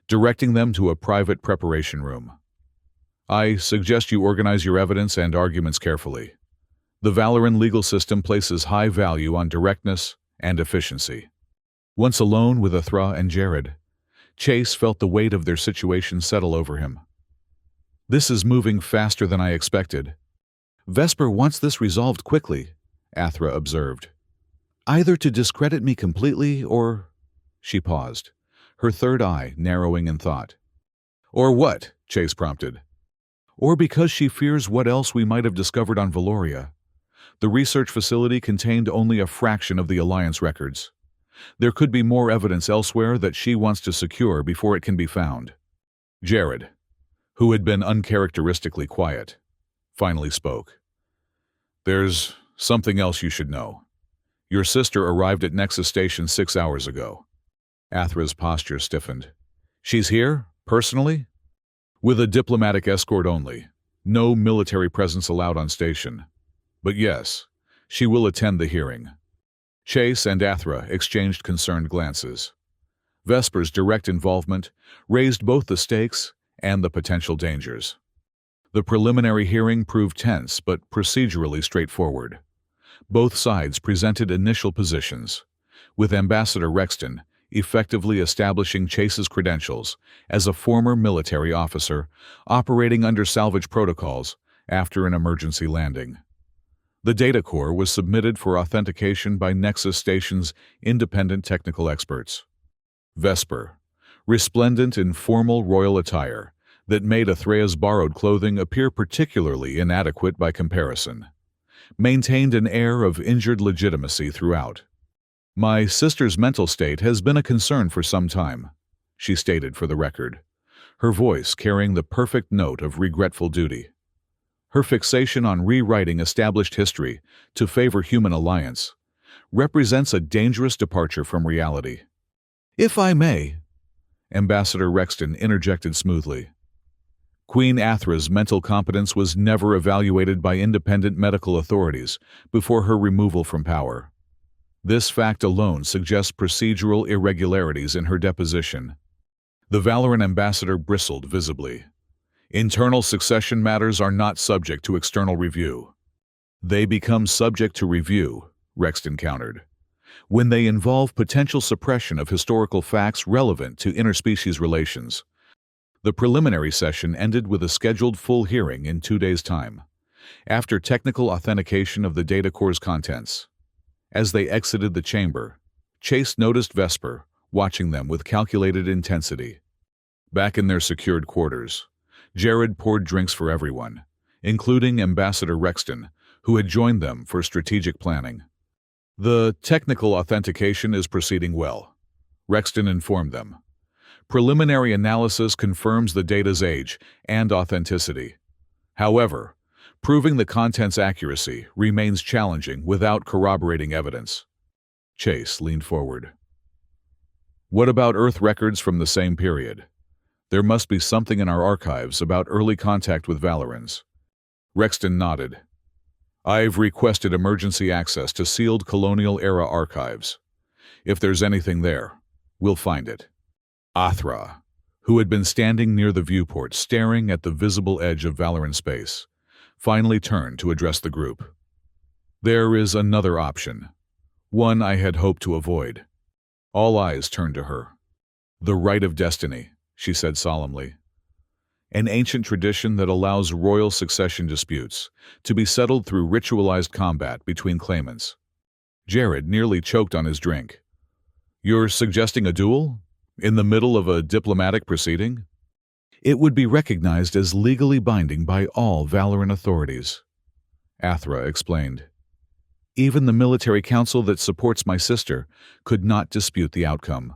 directing them to a private preparation room. "I suggest you organize your evidence and arguments carefully. The Valoran legal system places high value on directness and efficiency." Once alone with Athra and Jared, Chase felt the weight of their situation settle over him. "This is moving faster than I expected." "Vesper wants this resolved quickly," Athra observed. "Either to discredit me completely or—" She paused, her third eye narrowing in thought. "Or what?" Chase prompted. "Or because she fears what else we might have discovered on Valoria. The research facility contained only a fraction of the Alliance records. There could be more evidence elsewhere that she wants to secure before it can be found." Jared, who had been uncharacteristically quiet, finally spoke. "There's something else you should know. Your sister arrived at Nexus Station 6 hours ago." Athra's posture stiffened. "She's here, personally?" "With a diplomatic escort only. No military presence allowed on station. But yes, she will attend the hearing." Chase and Athra exchanged concerned glances. Vesper's direct involvement raised both the stakes and the potential dangers. The preliminary hearing proved tense but procedurally straightforward. Both sides presented initial positions, with Ambassador Rexton effectively establishing Chase's credentials as a former military officer operating under salvage protocols after an emergency landing. The data core was submitted for authentication by Nexus Station's independent technical experts. Vesper, resplendent in formal royal attire that made Athrea's borrowed clothing appear particularly inadequate by comparison, maintained an air of injured legitimacy throughout. "My sister's mental state has been a concern for some time," she stated for the record, her voice carrying the perfect note of regretful duty. Her fixation on rewriting established history to favor human alliance represents a dangerous departure from reality. "If I may," Ambassador Rexton interjected smoothly. Queen Athra's mental competence was never evaluated by independent medical authorities before her removal from power. This fact alone suggests procedural irregularities in her deposition. The Valoran ambassador bristled visibly. "Internal succession matters are not subject to external review." "They become subject to review," Rexton countered, "when they involve potential suppression of historical facts relevant to interspecies relations." The preliminary session ended with a scheduled full hearing in 2 days' time, after technical authentication of the data core's contents. As they exited the chamber, Chase noticed Vesper watching them with calculated intensity. Back in their secured quarters, Jared poured drinks for everyone, including Ambassador Rexton, who had joined them for strategic planning. "The technical authentication is proceeding well," Rexton informed them. "Preliminary analysis confirms the data's age and authenticity. However, proving the content's accuracy remains challenging without corroborating evidence." Chase leaned forward. "What about Earth records from the same period? There must be something in our archives about early contact with Valorans." Rexton nodded. "I've requested emergency access to sealed colonial-era archives. If there's anything there, we'll find it." Athra, who had been standing near the viewport staring at the visible edge of Valoran space, finally turned to address the group. "There is another option, one I had hoped to avoid." All eyes turned to her. "The right of destiny," she said solemnly. "An ancient tradition that allows royal succession disputes to be settled through ritualized combat between claimants." Jared nearly choked on his drink. "You're suggesting a duel? In the middle of a diplomatic proceeding?" "It would be recognized as legally binding by all Valoran authorities," Athra explained. "Even the military council that supports my sister could not dispute the outcome."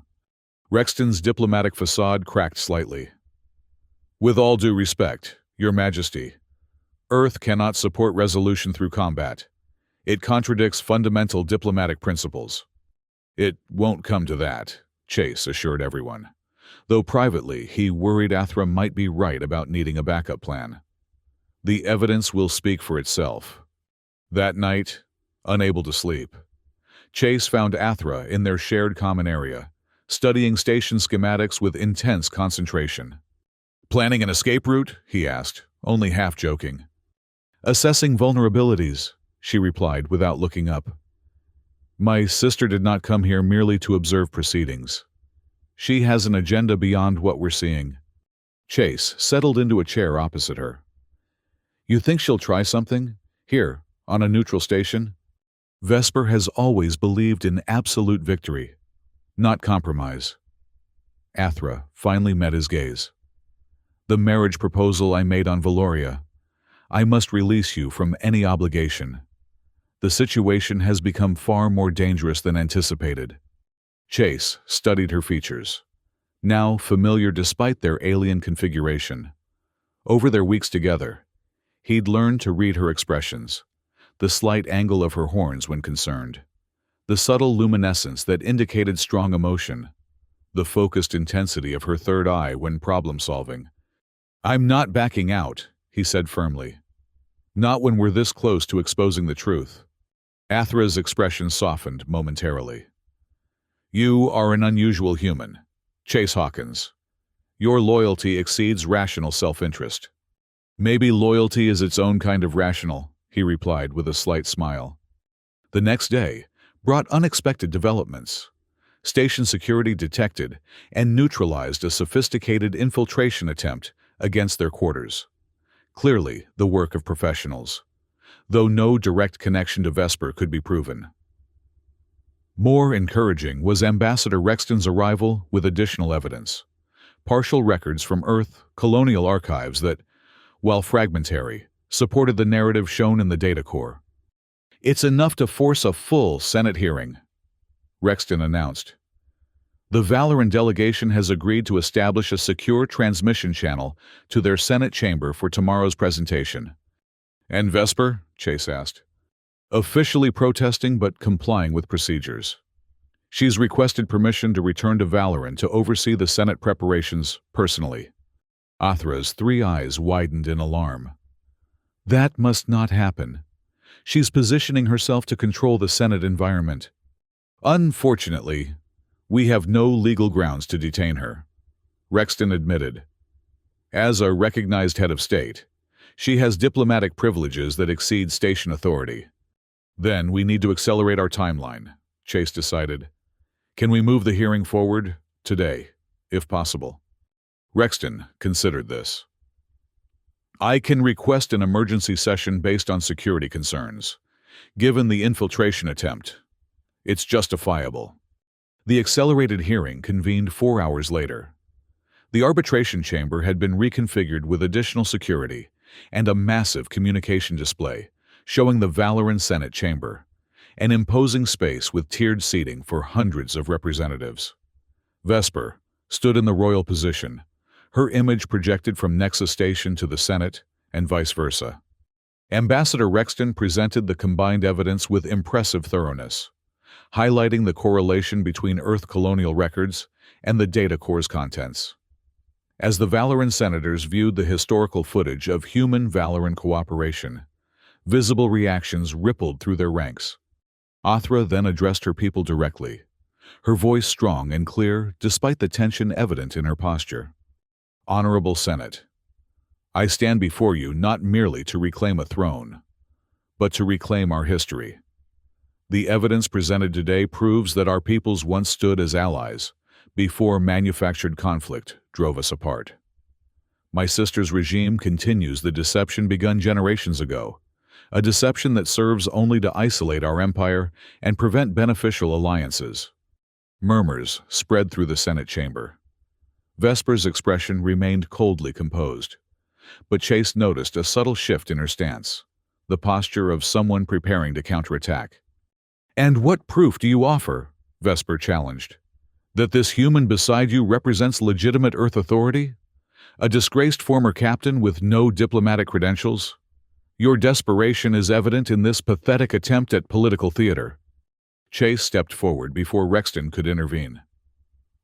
Rexton's diplomatic facade cracked slightly. "With all due respect, Your Majesty, Earth cannot support resolution through combat. It contradicts fundamental diplomatic principles." "It won't come to that," Chase assured everyone, though privately he worried Athra might be right about needing a backup plan. "The evidence will speak for itself." That night, unable to sleep, Chase found Athra in their shared common area, studying station schematics with intense concentration. "Planning an escape route?" he asked, only half joking. "Assessing vulnerabilities," she replied without looking up. "My sister did not come here merely to observe proceedings. She has an agenda beyond what we're seeing." Chase settled into a chair opposite her. "You think she'll try something? Here, on a neutral station?" "Vesper has always believed in absolute victory, not compromise." Athra finally met his gaze. "The marriage proposal I made on Valoria. I must release you from any obligation. The situation has become far more dangerous than anticipated." Chase studied her features, now familiar despite their alien configuration. Over their weeks together, he'd learned to read her expressions, the slight angle of her horns when concerned, the subtle luminescence that indicated strong emotion, the focused intensity of her third eye when problem-solving. "I'm not backing out," he said firmly. "Not when we're this close to exposing the truth." Athra's expression softened momentarily. "You are an unusual human, Chase Hawkins. Your loyalty exceeds rational self-interest." "Maybe loyalty is its own kind of rational," he replied with a slight smile. The next day brought unexpected developments. Station security detected and neutralized a sophisticated infiltration attempt against their quarters. Clearly the work of professionals, though no direct connection to Vesper could be proven. More encouraging was Ambassador Rexton's arrival with additional evidence. Partial records from Earth colonial archives that, while fragmentary, supported the narrative shown in the data core. "It's enough to force a full Senate hearing," Rexton announced. The Valoran delegation has agreed to establish a secure transmission channel to their Senate chamber for tomorrow's presentation. And Vesper? Chase asked. Officially protesting but complying with procedures. She's requested permission to return to Valoran to oversee the Senate preparations personally. Athra's 3 eyes widened in alarm. That must not happen. She's positioning herself to control the Senate environment. Unfortunately, we have no legal grounds to detain her, Rexton admitted. As a recognized head of state, she has diplomatic privileges that exceed station authority. Then we need to accelerate our timeline, Chase decided. Can we move the hearing forward today, if possible? Rexton considered this. I can request an emergency session based on security concerns. Given the infiltration attempt, it's justifiable. The accelerated hearing convened 4 hours later. The arbitration chamber had been reconfigured with additional security and a massive communication display showing the Valoran Senate chamber, an imposing space with tiered seating for hundreds of representatives. Vesper stood in the royal position, her image projected from Nexus Station to the Senate and vice versa. Ambassador Rexton presented the combined evidence with impressive thoroughness, highlighting the correlation between Earth colonial records and the data core's contents. As the Valoran senators viewed the historical footage of human-Valoran cooperation, visible reactions rippled through their ranks. Athra then addressed her people directly, her voice strong and clear despite the tension evident in her posture. Honorable Senate, I stand before you not merely to reclaim a throne, but to reclaim our history. The evidence presented today proves that our peoples once stood as allies before manufactured conflict drove us apart. My sister's regime continues the deception begun generations ago, a deception that serves only to isolate our empire and prevent beneficial alliances. Murmurs spread through the Senate chamber. Vesper's expression remained coldly composed, but Chase noticed a subtle shift in her stance, the posture of someone preparing to counterattack. And what proof do you offer? Vesper challenged. That this human beside you represents legitimate Earth authority? A disgraced former captain with no diplomatic credentials? Your desperation is evident in this pathetic attempt at political theater. Chase stepped forward before Rexton could intervene.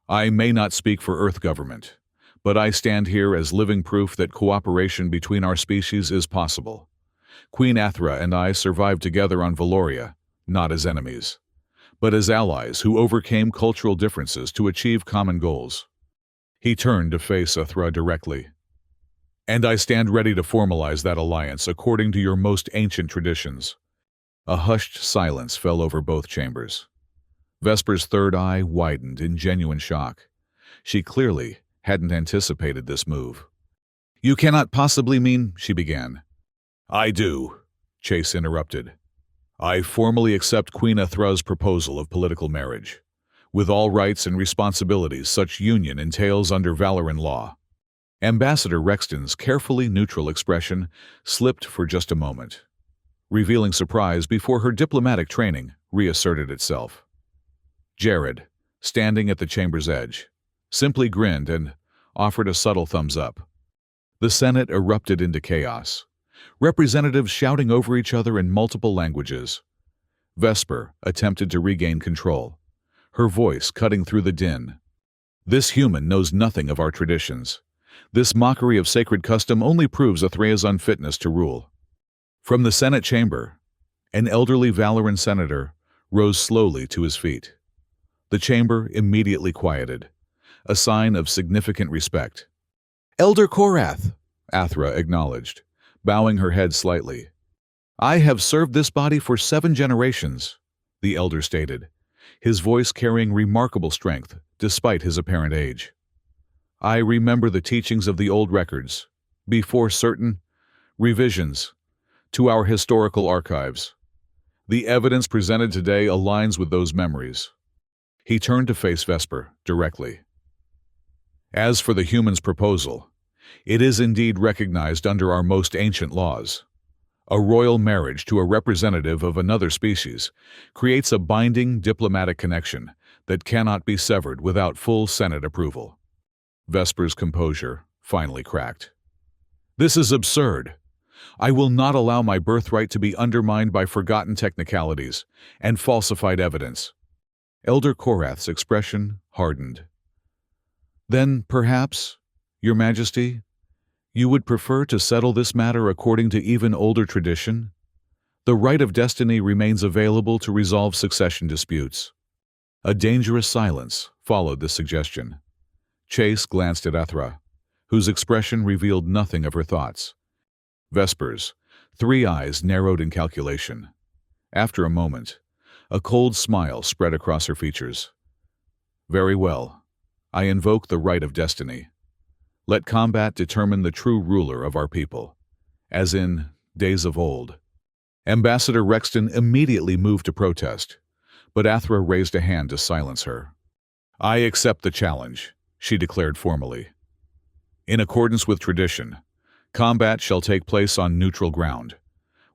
I may not speak for Earth government, but I stand here as living proof that cooperation between our species is possible. Queen Athra and I survived together on Valoria, not as enemies, but as allies who overcame cultural differences to achieve common goals. He turned to face Athra directly. And I stand ready to formalize that alliance according to your most ancient traditions. A hushed silence fell over both chambers. Vesper's third eye widened in genuine shock. She clearly hadn't anticipated this move. You cannot possibly mean, she began. I do, Chase interrupted. I formally accept Queen Athra's proposal of political marriage. With all rights and responsibilities such union entails under Valoran law. Ambassador Rexton's carefully neutral expression slipped for just a moment, revealing surprise before her diplomatic training reasserted itself. Jared, standing at the chamber's edge, simply grinned and offered a subtle thumbs up. The Senate erupted into chaos, representatives shouting over each other in multiple languages. Vesper attempted to regain control, her voice cutting through the din. This human knows nothing of our traditions. This mockery of sacred custom only proves Athra's unfitness to rule. From the Senate chamber, an elderly Valoran senator rose slowly to his feet. The chamber immediately quieted, a sign of significant respect. Elder Korath, Athra acknowledged, bowing her head slightly. I have served this body for 7 generations, the elder stated, his voice carrying remarkable strength despite his apparent age. I remember the teachings of the old records, before certain revisions to our historical archives. The evidence presented today aligns with those memories. He turned to face Vesper directly. As for the human's proposal, it is indeed recognized under our most ancient laws. A royal marriage to a representative of another species creates a binding diplomatic connection that cannot be severed without full Senate approval. Vesper's composure finally cracked. This is absurd. I will not allow my birthright to be undermined by forgotten technicalities and falsified evidence. Elder Korath's expression hardened. Then, perhaps, Your Majesty, you would prefer to settle this matter according to even older tradition? The right of destiny remains available to resolve succession disputes. A dangerous silence followed this suggestion. Chase glanced at Ethra, whose expression revealed nothing of her thoughts. Vesper's 3 eyes narrowed in calculation. After a moment, a cold smile spread across her features. Very well. I invoke the right of destiny. Let combat determine the true ruler of our people, as in days of old. Ambassador Rexton immediately moved to protest, but Athra raised a hand to silence her. I accept the challenge, she declared formally. In accordance with tradition, combat shall take place on neutral ground,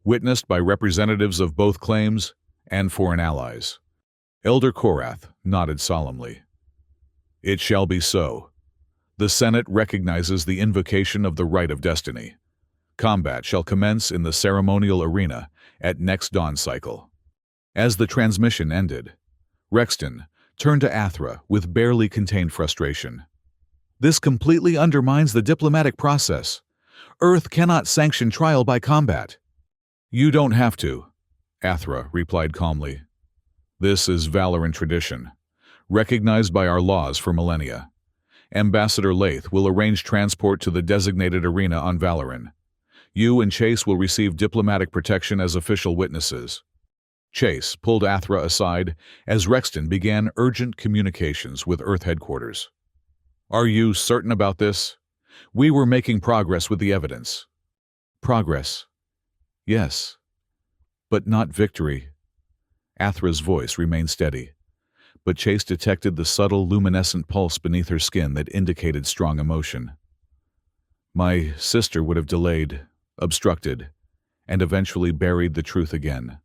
witnessed by representatives of both claims and foreign allies. Elder Korath nodded solemnly. It shall be so. The Senate recognizes the invocation of the right of destiny. Combat shall commence in the ceremonial arena at next dawn cycle. As the transmission ended, Rexton turned to Athra with barely contained frustration. This completely undermines the diplomatic process. Earth cannot sanction trial by combat. You don't have to, Athra replied calmly. This is Valoran tradition, recognized by our laws for millennia. Ambassador Lath will arrange transport to the designated arena on Valoran. You and Chase will receive diplomatic protection as official witnesses. Chase pulled Athra aside as Rexton began urgent communications with Earth headquarters. Are you certain about this? We were making progress with the evidence. Progress? Yes. But not victory. Athra's voice remained steady, but Chase detected the subtle luminescent pulse beneath her skin that indicated strong emotion. My sister would have delayed, obstructed, and eventually buried the truth again.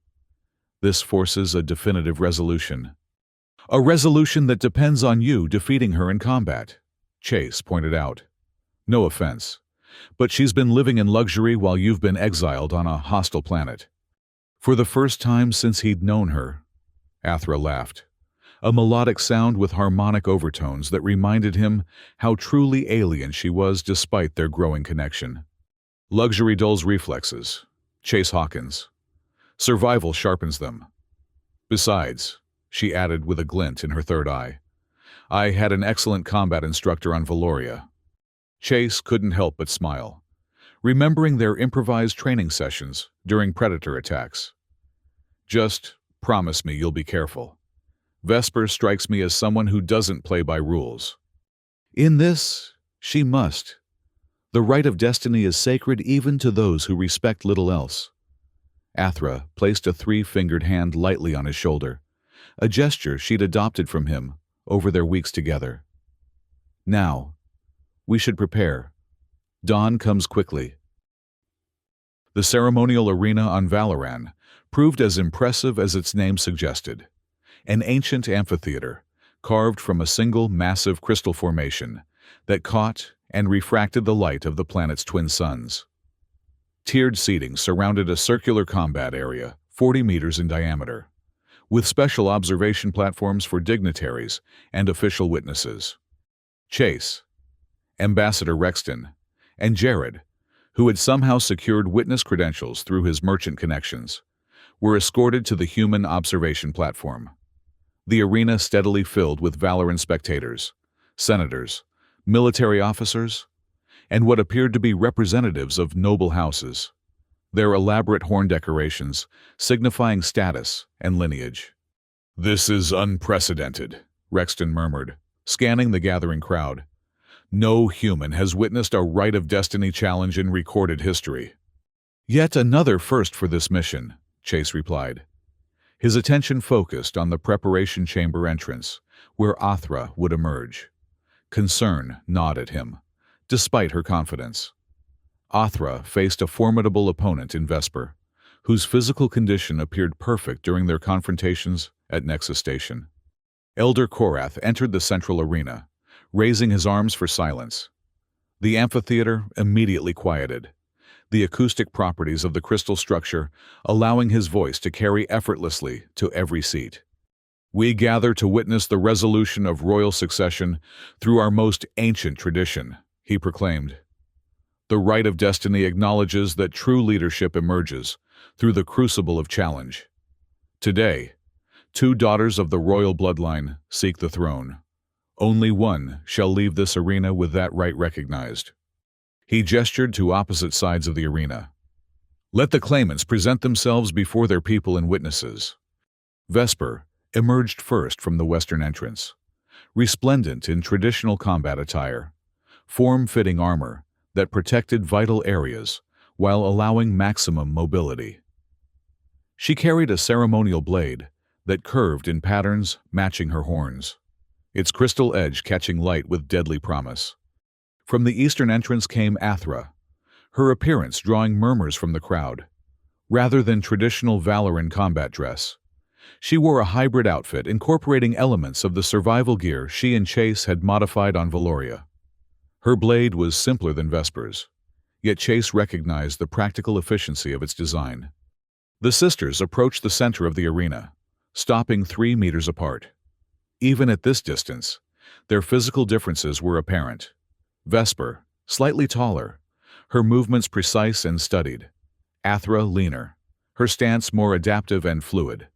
This forces a definitive resolution. A resolution that depends on you defeating her in combat, Chase pointed out. No offense, but she's been living in luxury while you've been exiled on a hostile planet. For the first time since he'd known her, Athra laughed, a melodic sound with harmonic overtones that reminded him how truly alien she was despite their growing connection. Luxury dulls reflexes, Chase Hawkins. Survival sharpens them. Besides, she added with a glint in her third eye, I had an excellent combat instructor on Valoria. Chase couldn't help but smile, remembering their improvised training sessions during predator attacks. Just promise me you'll be careful. Vesper strikes me as someone who doesn't play by rules. In this, she must. The right of destiny is sacred even to those who respect little else. Athra placed a 3-fingered hand lightly on his shoulder, a gesture she'd adopted from him over their weeks together. Now, we should prepare. Dawn comes quickly. The ceremonial arena on Valoran proved as impressive as its name suggested. An ancient amphitheater, carved from a single massive crystal formation that caught and refracted the light of the planet's twin suns. Tiered seating surrounded a circular combat area, 40 meters in diameter, with special observation platforms for dignitaries and official witnesses. Chase, Ambassador Rexton, and Jared, who had somehow secured witness credentials through his merchant connections, were escorted to the human observation platform. The arena steadily filled with Valoran spectators, senators, military officers, and what appeared to be representatives of noble houses, their elaborate horn decorations signifying status and lineage. This is unprecedented, Rexton murmured, scanning the gathering crowd. No human has witnessed a right of destiny challenge in recorded history. Yet another first for this mission, Chase replied. His attention focused on the preparation chamber entrance, where Athra would emerge. Concern gnawed at him, despite her confidence. Athra faced a formidable opponent in Vesper, whose physical condition appeared perfect during their confrontations at Nexus Station. Elder Korath entered the central arena, raising his arms for silence. The amphitheater immediately quieted, the acoustic properties of the crystal structure allowing his voice to carry effortlessly to every seat. "We gather to witness the resolution of royal succession through our most ancient tradition," he proclaimed. "The right of destiny acknowledges that true leadership emerges through the crucible of challenge. Today, two daughters of the royal bloodline seek the throne. Only one shall leave this arena with that right recognized." He gestured to opposite sides of the arena. "Let the claimants present themselves before their people and witnesses." Vesper emerged first from the western entrance, resplendent in traditional combat attire, form-fitting armor that protected vital areas while allowing maximum mobility. She carried a ceremonial blade that curved in patterns matching her horns, its crystal edge catching light with deadly promise. From the eastern entrance came Athra, her appearance drawing murmurs from the crowd. Rather than traditional Valoran combat dress, she wore a hybrid outfit incorporating elements of the survival gear she and Chase had modified on Valoria. Her blade was simpler than Vesper's, yet Chase recognized the practical efficiency of its design. The sisters approached the center of the arena, stopping 3 meters apart. Even at this distance, their physical differences were apparent. Vesper, slightly taller, her movements precise and studied. Athra, leaner, her stance more adaptive and fluid.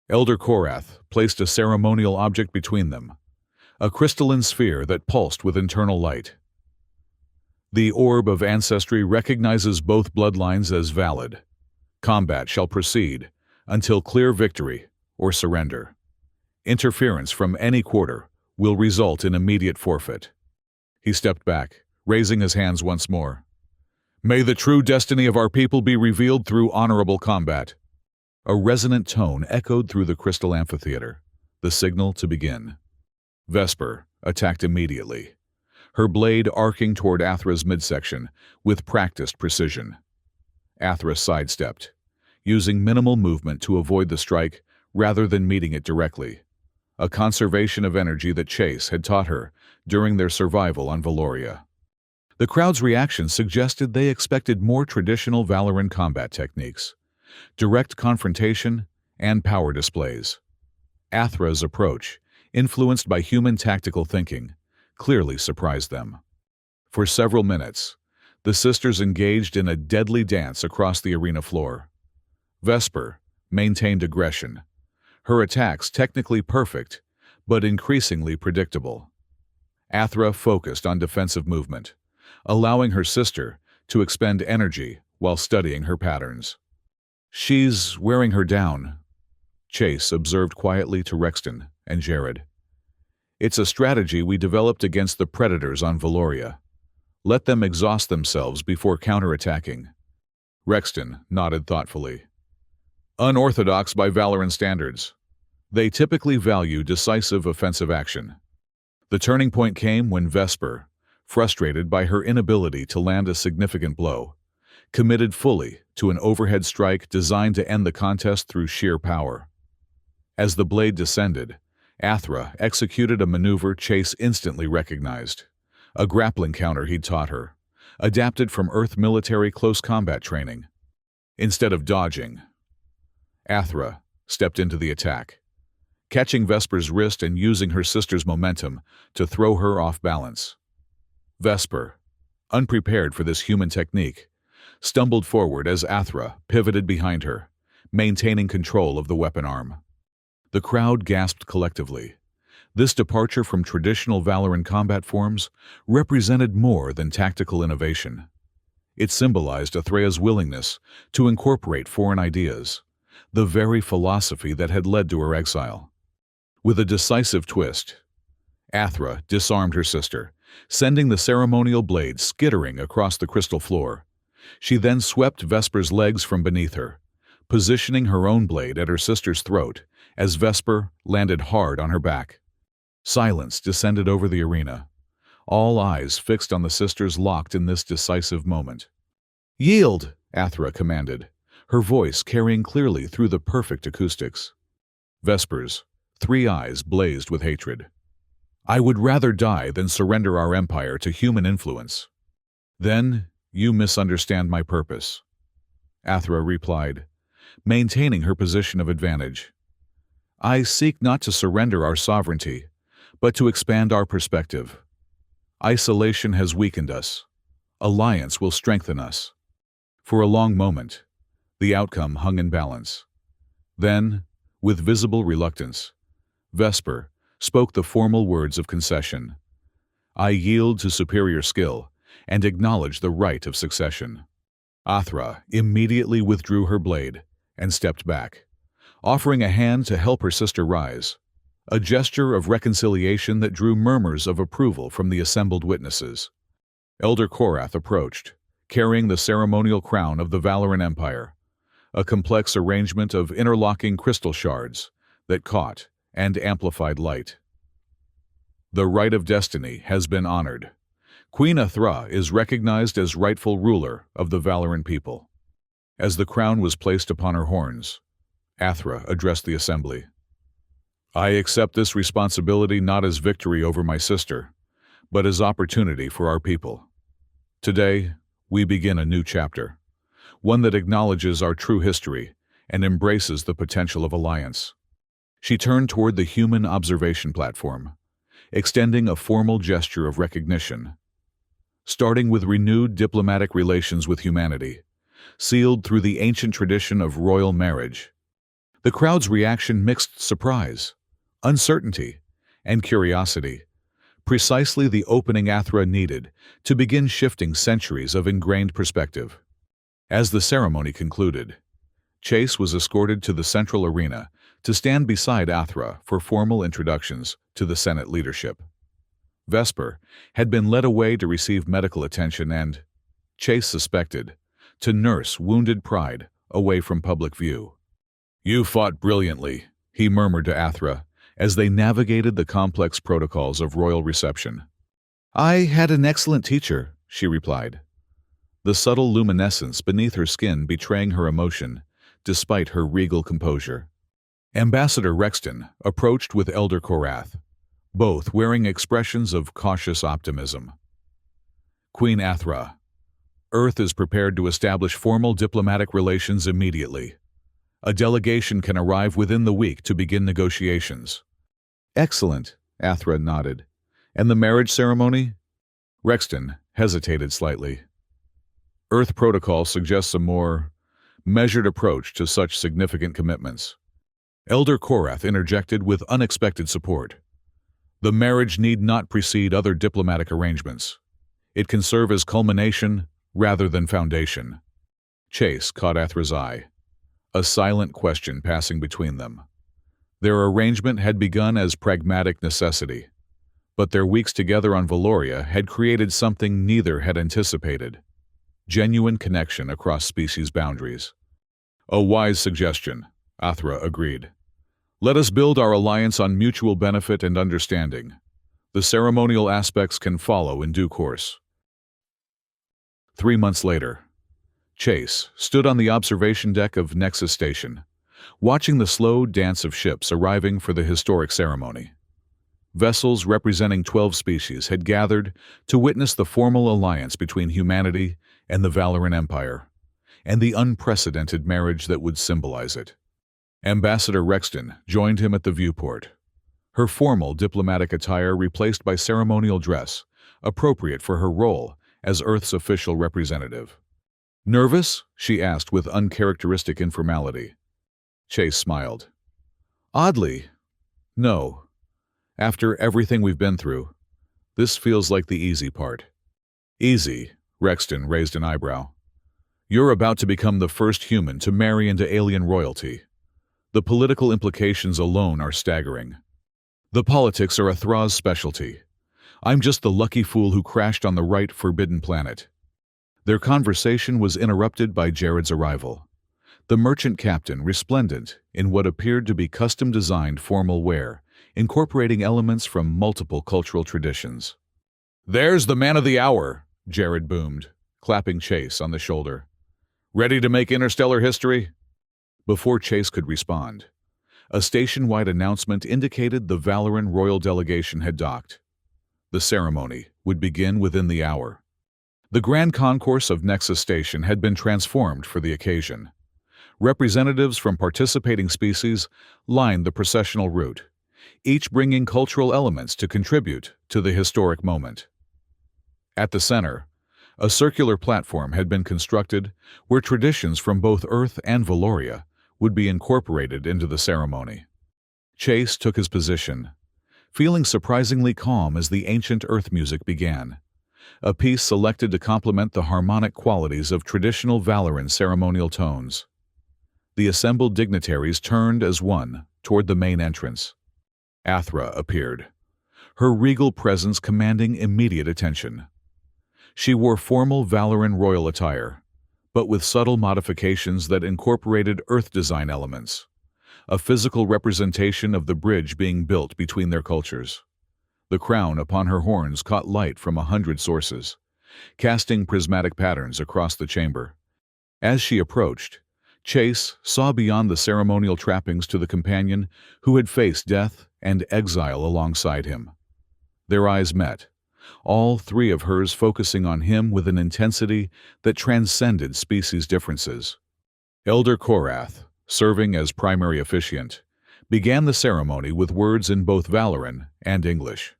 Elder Korath placed a ceremonial object between them, a crystalline sphere that pulsed with internal light. "The orb of ancestry recognizes both bloodlines as valid. Combat shall proceed until clear victory or surrender. Interference from any quarter will result in immediate forfeit." He stepped back, raising his hands once more. "May the true destiny of our people be revealed through honorable combat." A resonant tone echoed through the crystal amphitheater, the signal to begin. Vesper attacked immediately, her blade arcing toward Athra's midsection with practiced precision. Athra sidestepped, using minimal movement to avoid the strike rather than meeting it directly, a conservation of energy that Chase had taught her during their survival on Valoria. The crowd's reaction suggested they expected more traditional Valoran combat techniques, direct confrontation, and power displays. Athra's approach, influenced by human tactical thinking, clearly surprised them. For several minutes, the sisters engaged in a deadly dance across the arena floor. Vesper maintained aggression, her attacks technically perfect, but increasingly predictable. Athra focused on defensive movement, allowing her sister to expend energy while studying her patterns. "She's wearing her down," Chase observed quietly to Rexton and Jared. "It's a strategy we developed against the predators on Valoria. Let them exhaust themselves before counterattacking." Rexton nodded thoughtfully. "Unorthodox by Valoran standards. They typically value decisive offensive action." The turning point came when Vesper, frustrated by her inability to land a significant blow, committed fully to an overhead strike designed to end the contest through sheer power. As the blade descended, Athra executed a maneuver Chase instantly recognized, a grappling counter he'd taught her, adapted from Earth military close combat training. Instead of dodging, Athra stepped into the attack, catching Vesper's wrist and using her sister's momentum to throw her off balance. Vesper, unprepared for this human technique, stumbled forward as Athra pivoted behind her, maintaining control of the weapon arm. The crowd gasped collectively. This departure from traditional Valoran combat forms represented more than tactical innovation. It symbolized Athrea's willingness to incorporate foreign ideas, the very philosophy that had led to her exile. With a decisive twist, Athra disarmed her sister, sending the ceremonial blade skittering across the crystal floor. She then swept Vesper's legs from beneath her, positioning her own blade at her sister's throat as Vesper landed hard on her back. Silence descended over the arena, all eyes fixed on the sisters locked in this decisive moment. "Yield!" Athra commanded, her voice carrying clearly through the perfect acoustics. Vesper's three eyes blazed with hatred. "I would rather die than surrender our empire to human influence." "Then you misunderstand my purpose," Athra replied, maintaining her position of advantage. "I seek not to surrender our sovereignty, but to expand our perspective. Isolation has weakened us. Alliance will strengthen us." For a long moment, the outcome hung in balance. Then, with visible reluctance, Vesper spoke the formal words of concession. "I yield to superior skill and acknowledge the right of succession." Athra immediately withdrew her blade and stepped back, offering a hand to help her sister rise, a gesture of reconciliation that drew murmurs of approval from the assembled witnesses. Elder Korath approached, carrying the ceremonial crown of the Valoran Empire, a complex arrangement of interlocking crystal shards that caught and amplified light. "The right of destiny has been honored. Queen Athra is recognized as rightful ruler of the Valoran people." As the crown was placed upon her horns, Athra addressed the assembly. "I accept this responsibility not as victory over my sister, but as opportunity for our people. Today, we begin a new chapter, one that acknowledges our true history and embraces the potential of alliance." She turned toward the human observation platform, extending a formal gesture of recognition. Starting with renewed diplomatic relations with humanity, sealed through the ancient tradition of royal marriage. The crowd's reaction mixed surprise, uncertainty, and curiosity, precisely the opening Athra needed to begin shifting centuries of ingrained perspective. As the ceremony concluded, Chase was escorted to the central arena to stand beside Athra for formal introductions to the Senate leadership. Vesper had been led away to receive medical attention and, Chase suspected, to nurse wounded pride away from public view. "You fought brilliantly," he murmured to Athra as they navigated the complex protocols of royal reception. "I had an excellent teacher," she replied, the subtle luminescence beneath her skin betraying her emotion, despite her regal composure. Ambassador Rexton approached with Elder Korath, both wearing expressions of cautious optimism. "Queen Athra, Earth is prepared to establish formal diplomatic relations immediately. A delegation can arrive within the week to begin negotiations." "Excellent," Athra nodded. "And the marriage ceremony?" Rexton hesitated slightly. "Earth protocol suggests a more measured approach to such significant commitments." Elder Korath interjected with unexpected support. "The marriage need not precede other diplomatic arrangements. It can serve as culmination rather than foundation." Chase caught Athra's eye, a silent question passing between them. Their arrangement had begun as pragmatic necessity, but their weeks together on Valoria had created something neither had anticipated: genuine connection across species boundaries. "A wise suggestion," Athra agreed. "Let us build our alliance on mutual benefit and understanding. The ceremonial aspects can follow in due course." 3 months later, Chase stood on the observation deck of Nexus Station, watching the slow dance of ships arriving for the historic ceremony. Vessels representing 12 species had gathered to witness the formal alliance between humanity and the Valoran Empire, and the unprecedented marriage that would symbolize it. Ambassador Rexton joined him at the viewport, her formal diplomatic attire replaced by ceremonial dress, appropriate for her role as Earth's official representative. "Nervous?" she asked with uncharacteristic informality. Chase smiled. "Oddly, no. After everything we've been through, this feels like the easy part." "Easy?" Rexton raised an eyebrow. "You're about to become the first human to marry into alien royalty. The political implications alone are staggering." "The politics are Athra's specialty. I'm just the lucky fool who crashed on the right forbidden planet." Their conversation was interrupted by Jared's arrival, the merchant captain resplendent in what appeared to be custom-designed formal wear, incorporating elements from multiple cultural traditions. "There's the man of the hour," Jared boomed, clapping Chase on the shoulder. "Ready to make interstellar history?" Before Chase could respond, A station-wide announcement indicated the Valoran royal delegation had docked. The ceremony would begin within the hour. The grand concourse of Nexus Station had been transformed for the occasion. Representatives from participating species lined the processional route, each bringing cultural elements to contribute to the historic moment. At the center, a circular platform had been constructed where traditions from both Earth and Valoria would be incorporated into the ceremony. Chase took his position, feeling surprisingly calm as the ancient Earth music began, a piece selected to complement the harmonic qualities of traditional Valoran ceremonial tones. The assembled dignitaries turned as one toward the main entrance. Athra appeared, her regal presence commanding immediate attention. She wore formal Valoran royal attire, but with subtle modifications that incorporated Earth design elements, a physical representation of the bridge being built between their cultures. The crown upon her horns caught light from 100 sources, casting prismatic patterns across the chamber. As she approached, Chase saw beyond the ceremonial trappings to the companion who had faced death and exile alongside him. Their eyes met, all three of hers focusing on him with an intensity that transcended species differences. Elder Korath, serving as primary officiant, began the ceremony with words in both Valoran and English.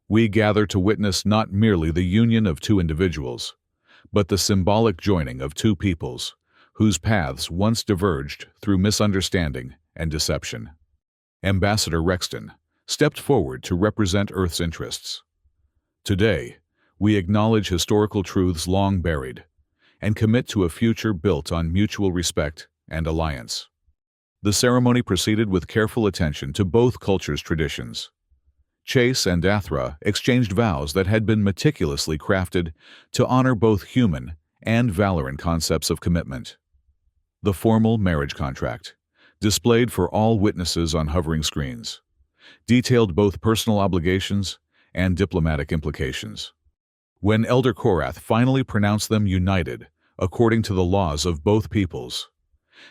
We gather to witness not merely the union of two individuals, but the symbolic joining of two peoples, whose paths once diverged through misunderstanding and deception. Ambassador Rexton stepped forward to represent Earth's interests. Today, we acknowledge historical truths long buried and commit to a future built on mutual respect and alliance. The ceremony proceeded with careful attention to both cultures' traditions. Chase and Athra exchanged vows that had been meticulously crafted to honor both human and Valoran concepts of commitment. The formal marriage contract, displayed for all witnesses on hovering screens, detailed both personal obligations and diplomatic implications. When Elder Korath finally pronounced them united according to the laws of both peoples,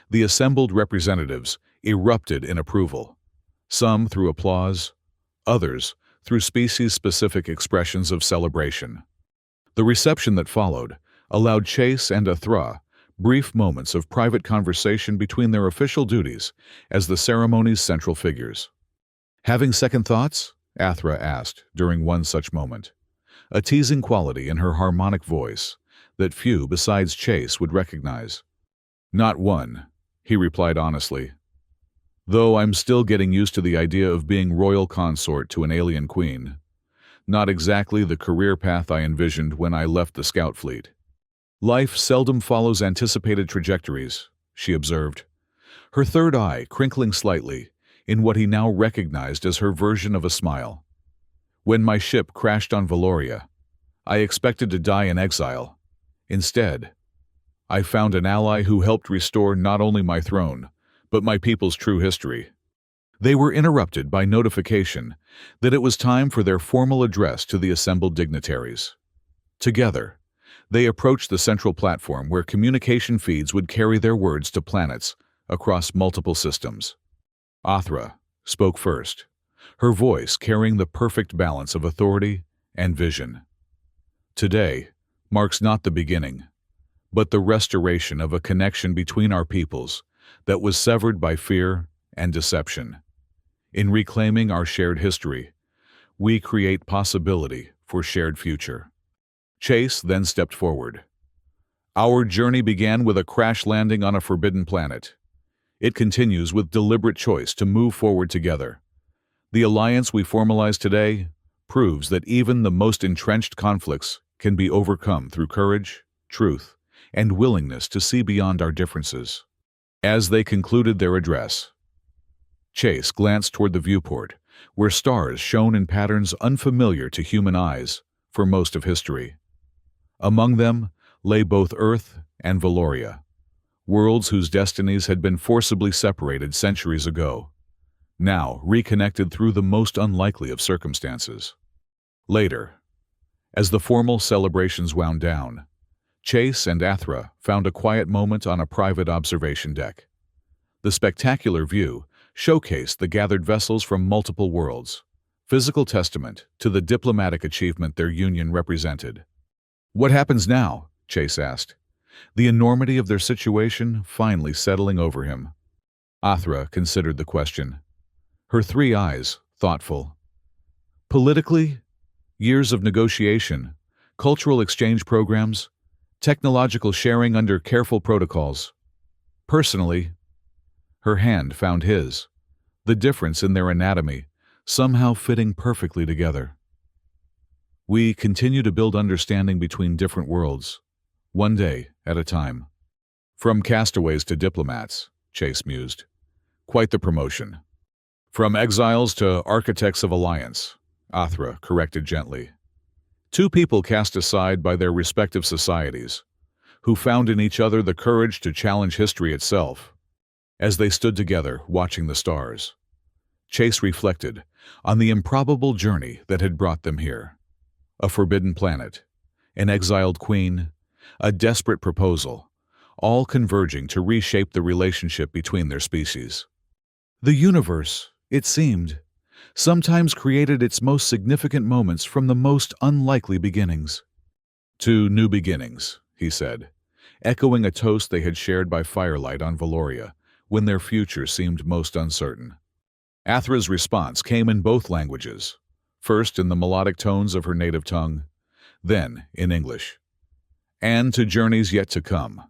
the assembled representatives erupted in approval, some through applause, others through species-specific expressions of celebration. The reception that followed allowed Chase and Athra brief moments of private conversation between their official duties as the ceremony's central figures. Having second thoughts? Athra asked during one such moment, a teasing quality in her harmonic voice that few besides Chase would recognize. Not one, he replied honestly. Though I'm still getting used to the idea of being royal consort to an alien queen. Not exactly the career path I envisioned when I left the scout fleet. Life seldom follows anticipated trajectories, she observed, her third eye crinkling slightly in what he now recognized as her version of a smile. When my ship crashed on Valoria, I expected to die in exile. Instead, I found an ally who helped restore not only my throne, but my people's true history. They were interrupted by notification that it was time for their formal address to the assembled dignitaries. Together, they approached the central platform where communication feeds would carry their words to planets across multiple systems. Athra spoke first, her voice carrying the perfect balance of authority and vision. Today marks not the beginning, but the restoration of a connection between our peoples that was severed by fear and deception. In reclaiming our shared history, we create possibility for shared future. Chase then stepped forward. Our journey began with a crash landing on a forbidden planet. It continues with deliberate choice to move forward together. The alliance we formalize today proves that even the most entrenched conflicts can be overcome through courage, truth, and willingness to see beyond our differences. As they concluded their address, Chase glanced toward the viewport, where stars shone in patterns unfamiliar to human eyes for most of history. Among them lay both Earth and Valoria, worlds whose destinies had been forcibly separated centuries ago, now reconnected through the most unlikely of circumstances. Later, as the formal celebrations wound down, Chase and Athra found a quiet moment on a private observation deck. The spectacular view showcased the gathered vessels from multiple worlds, physical testament to the diplomatic achievement their union represented. "What happens now?" Chase asked, the enormity of their situation finally settling over him. Athra considered the question, her three eyes thoughtful. "Politically, years of negotiation, cultural exchange programs, technological sharing under careful protocols. Personally," her hand found his, the difference in their anatomy somehow fitting perfectly together. "We continue to build understanding between different worlds, one day at a time." "From castaways to diplomats," Chase mused. "Quite the promotion." "From exiles to architects of alliance," Athra corrected gently. "Two people cast aside by their respective societies, who found in each other the courage to challenge history itself." As they stood together, watching the stars, Chase reflected on the improbable journey that had brought them here. A forbidden planet, an exiled queen, a desperate proposal, all converging to reshape the relationship between their species. The universe, it seemed, sometimes created its most significant moments from the most unlikely beginnings. "To new beginnings," he said, echoing a toast they had shared by firelight on Valoria when their future seemed most uncertain. Athra's response came in both languages, first in the melodic tones of her native tongue, then in English. "And to journeys yet to come."